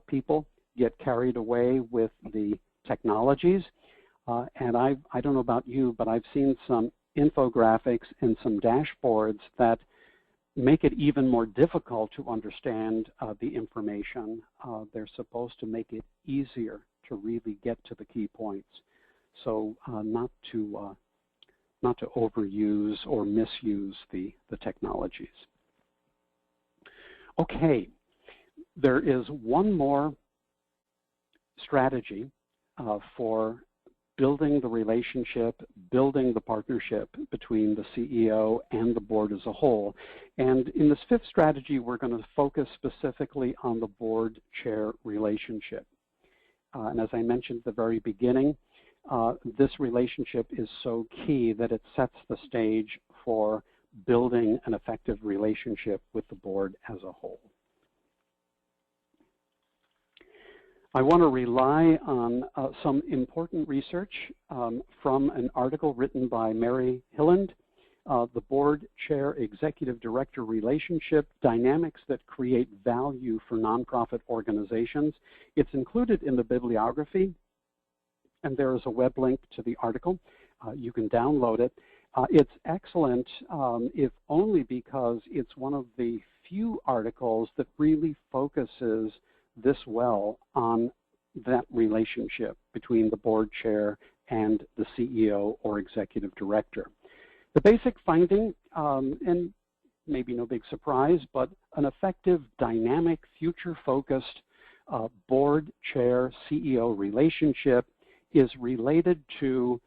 people get carried away with the technologies, and I don't know about you, but I've seen some infographics and some dashboards that make it even more difficult to understand the information. They're supposed to make it easier to really get to the key points. So not to overuse or misuse the technologies. Okay, there is one more strategy for building the relationship, building the partnership between the CEO and the board as a whole. And in this fifth strategy, we're going to focus specifically on the board-chair relationship. And as I mentioned at the very beginning, this relationship is so key that it sets the stage for building an effective relationship with the board as a whole. I want to rely on some important research from an article written by Mary Hilland, The Board Chair Executive Director Relationship, Dynamics that Create Value for Nonprofit Organizations. It's included in the bibliography, and there is a web link to the article. You can download it. It's excellent, if only because it's one of the few articles that really focuses this well on that relationship between the board chair and the CEO or executive director. The basic finding, and maybe no big surprise, but an effective, dynamic, future-focused board chair CEO relationship is related to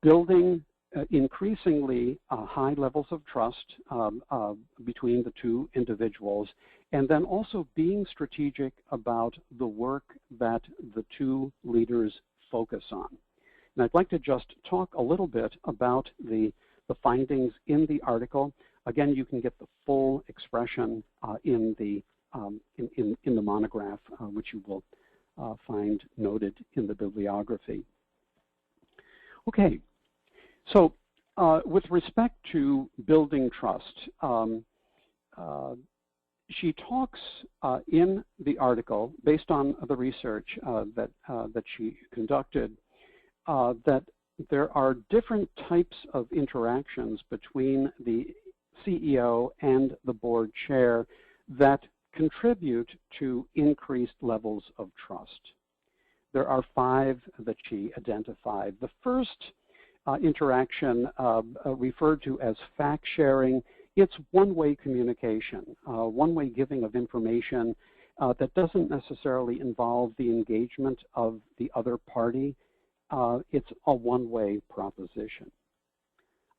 building increasingly high levels of trust between the two individuals, and then also being strategic about the work that the two leaders focus on. And I'd like to just talk a little bit about the findings in the article. Again, you can get the full expression in the monograph, which you will find noted in the bibliography. Okay. So with respect to building trust, she talks in the article, based on the research that she conducted, that there are different types of interactions between the CEO and the board chair that contribute to increased levels of trust. There are 5 that she identified. The first interaction referred to as fact sharing. It's one-way communication, one-way giving of information that doesn't necessarily involve the engagement of the other party. It's a one-way proposition.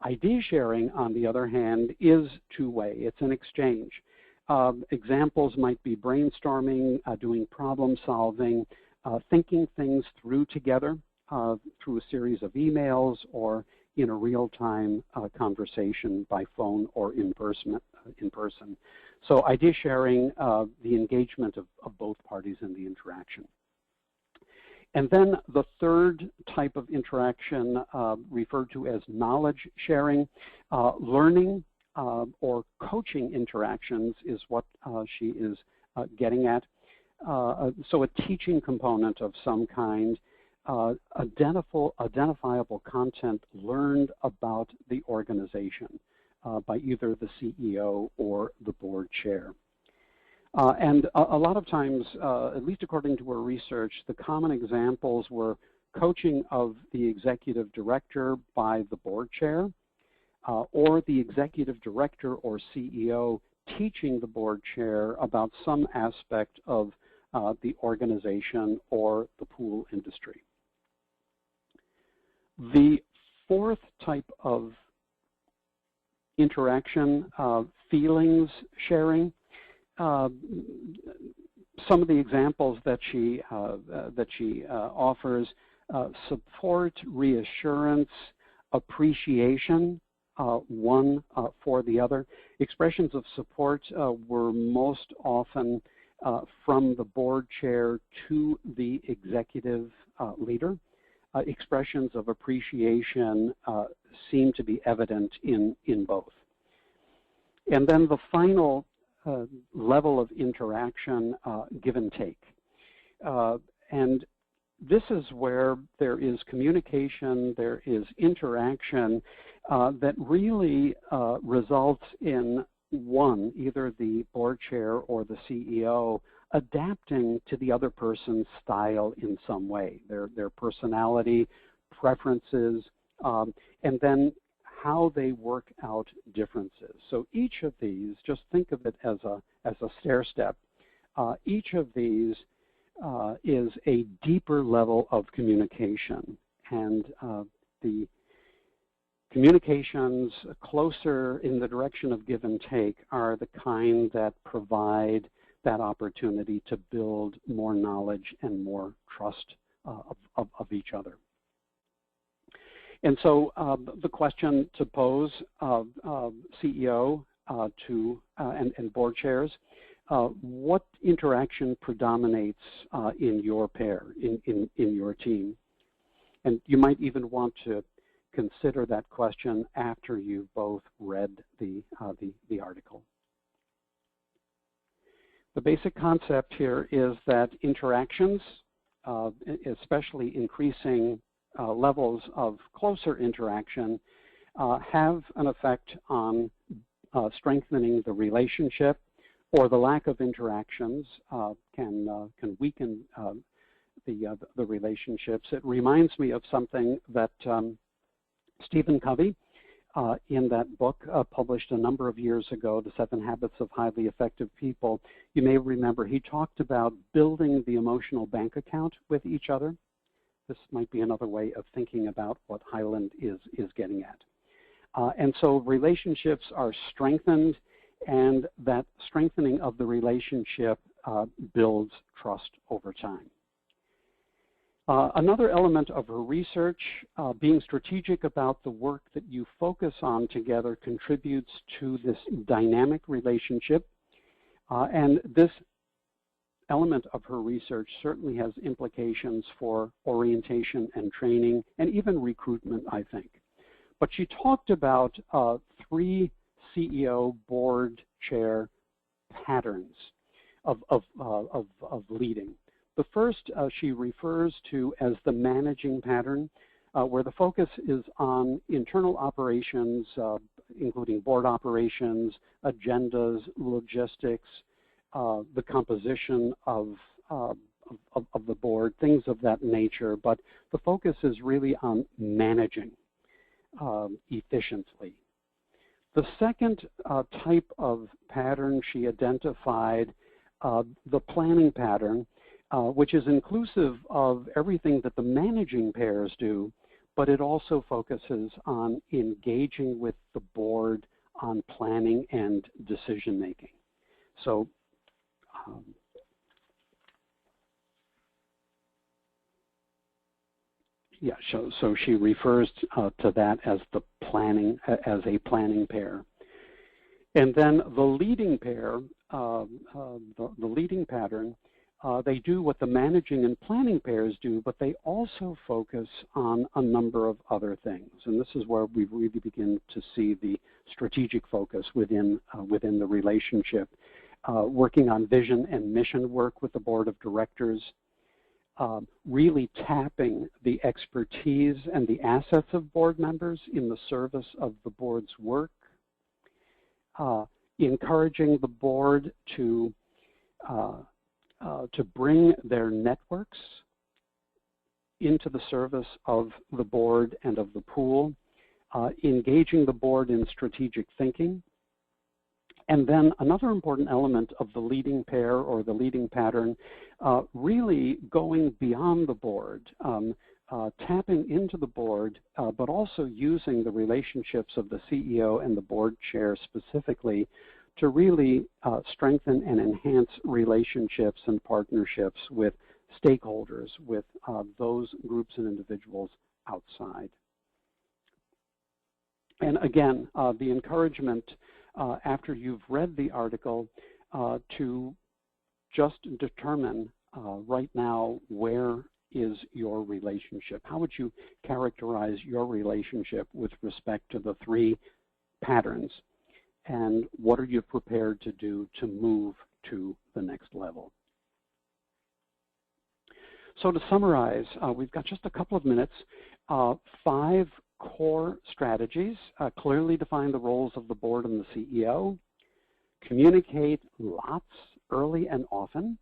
Idea sharing, on the other hand, is two-way. It's an exchange. Examples might be brainstorming, doing problem solving, thinking things through together through a series of emails or in a real-time conversation by phone or in person. So idea sharing, the engagement of both parties in the interaction. And then the third type of interaction referred to as knowledge sharing. Learning or coaching interactions is what she is getting at. So a teaching component of some kind, identifiable content learned about the organization by either the CEO or the board chair. And a lot of times, at least according to her research, the common examples were coaching of the executive director by the board chair, or the executive director or CEO teaching the board chair about some aspect of the organization or the pool industry. The fourth type of interaction, feelings sharing. Some of the examples that she offers: support, reassurance, appreciation, one for the other. Expressions of support were most often from the board chair to the executive leader. Expressions of appreciation seem to be evident in both. And then the final level of interaction, give and take. And this is where there is communication, there is interaction that really results in one, either the board chair or the CEO, adapting to the other person's style in some way, their personality, preferences, and then how they work out differences. So each of these, just think of it as a stair step. Each of these is a deeper level of communication, and the communications closer in the direction of give and take are the kind that provide that opportunity to build more knowledge and more trust of each other. And so the question to pose CEO and board chairs, what interaction predominates in your pair, in your team? And you might even want to consider that question after you've both read the article. The basic concept here is that interactions, especially increasing levels of closer interaction, have an effect on strengthening the relationship, or the lack of interactions can weaken the relationships. It reminds me of something that Stephen Covey, in that book published a number of years ago, The 7 Habits of Highly Effective People, you may remember he talked about building the emotional bank account with each other. This might be another way of thinking about what Hyland is getting at. And so relationships are strengthened, and that strengthening of the relationship builds trust over time. Another element of her research, being strategic about the work that you focus on together, contributes to this dynamic relationship. And this element of her research certainly has implications for orientation and training, and even recruitment, I think. But she talked about 3 CEO board chair patterns of leading. The first she refers to as the managing pattern, where the focus is on internal operations, including board operations, agendas, logistics, the composition of the board, things of that nature. But the focus is really on managing efficiently. The second type of pattern she identified, the planning pattern, which is inclusive of everything that the managing pairs do, but it also focuses on engaging with the board on planning and decision making. So so she refers to that as the planning, as a planning pair. And then the leading pair, the leading pattern, they do what the managing and planning pairs do, but they also focus on a number of other things. And this is where we really begin to see the strategic focus within the relationship, working on vision and mission work with the board of directors, really tapping the expertise and the assets of board members in the service of the board's work, encouraging the board to bring their networks into the service of the board and of the pool, engaging the board in strategic thinking. And then another important element of the leading pair or the leading pattern, really going beyond the board, tapping into the board, but also using the relationships of the CEO and the board chair specifically to really strengthen and enhance relationships and partnerships with stakeholders, with those groups and individuals outside. And again, the encouragement after you've read the article to just determine right now, where is your relationship? How would you characterize your relationship with respect to the 3 patterns? And what are you prepared to do to move to the next level? So to summarize, we've got just a couple of minutes. 5 core strategies: clearly define the roles of the board and the CEO, communicate lots, early and often,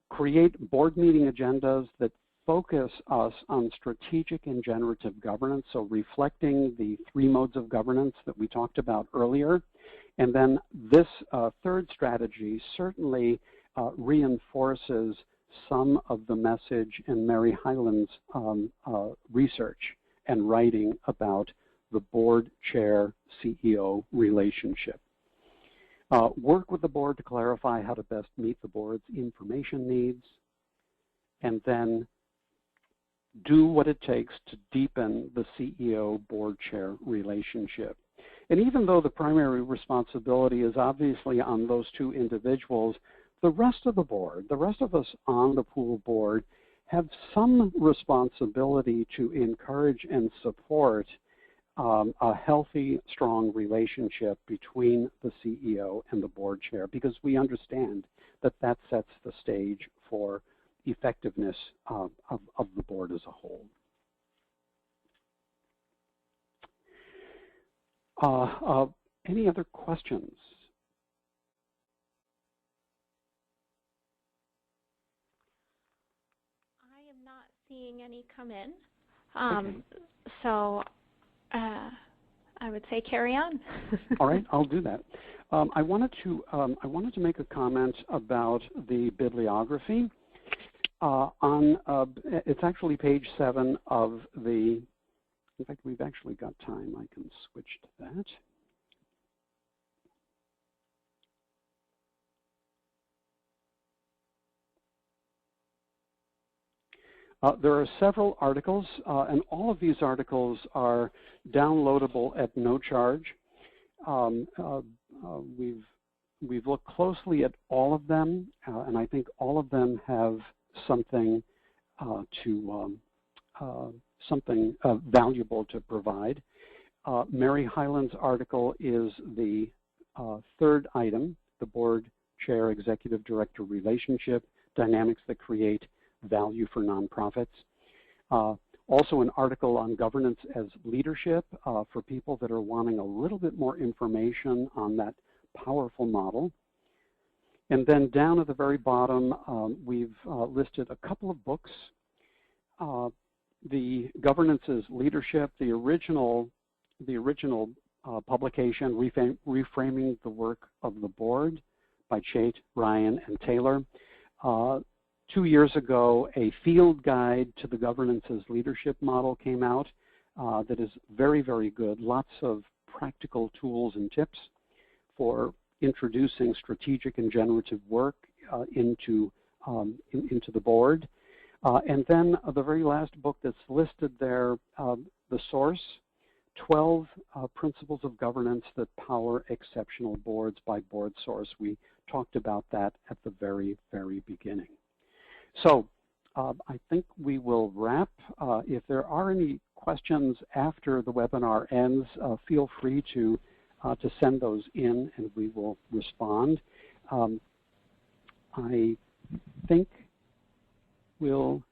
create board meeting agendas that focus us on strategic and generative governance, so reflecting the 3 modes of governance that we talked about earlier. And then this third strategy certainly reinforces some of the message in Mary Hyland's research and writing about the board chair CEO relationship. Work with the board to clarify how to best meet the board's information needs, and then do what it takes to deepen the CEO board chair relationship. And even though the primary responsibility is obviously on those 2 individuals, the rest of the board, the rest of us on the pool board, have some responsibility to encourage and support a healthy, strong relationship between the CEO and the board chair, because we understand that that sets the stage for effectiveness of the board as a whole. Any other questions? I am not seeing any come in. Okay. So I would say carry on. All right, I'll do that. I wanted to make a comment about the bibliography. It's actually page 7 of the. In fact, we've actually got time. I can switch to that. There are several articles, and all of these articles are downloadable at no charge. We've looked closely at all of them, and I think all of them have something valuable to provide. Mary Hyland's article is the 3rd item, the board chair executive director relationship, dynamics that create value for nonprofits. Also an article on governance as leadership for people that are wanting a little bit more information on that powerful model. And then down at the very bottom, we've listed a couple of books. The Governance as Leadership, the original publication, Reframing the Work of the Board by Chait, Ryan, and Taylor. 2 years ago, a field guide to the Governance as Leadership model came out that is very, very good. Lots of practical tools and tips for introducing strategic and generative work into the board. And then the very last book that's listed there, the source, 12 Principles of Governance that Power Exceptional Boards by Board Source. We talked about that at the very, very beginning. So I think we will wrap. If there are any questions after the webinar ends, feel free to send those in and we will respond. I think we'll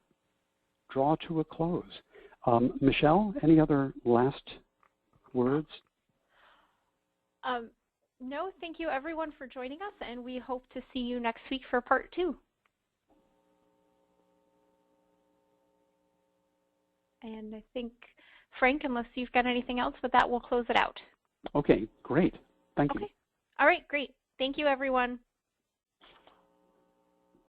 draw to a close. Michelle, any other last words? No, thank you everyone for joining us, and we hope to see you next week for part 2. And I think, Frank, unless you've got anything else, with that, we'll close it out. Okay, great. Thank you. All right, great. Thank you, everyone.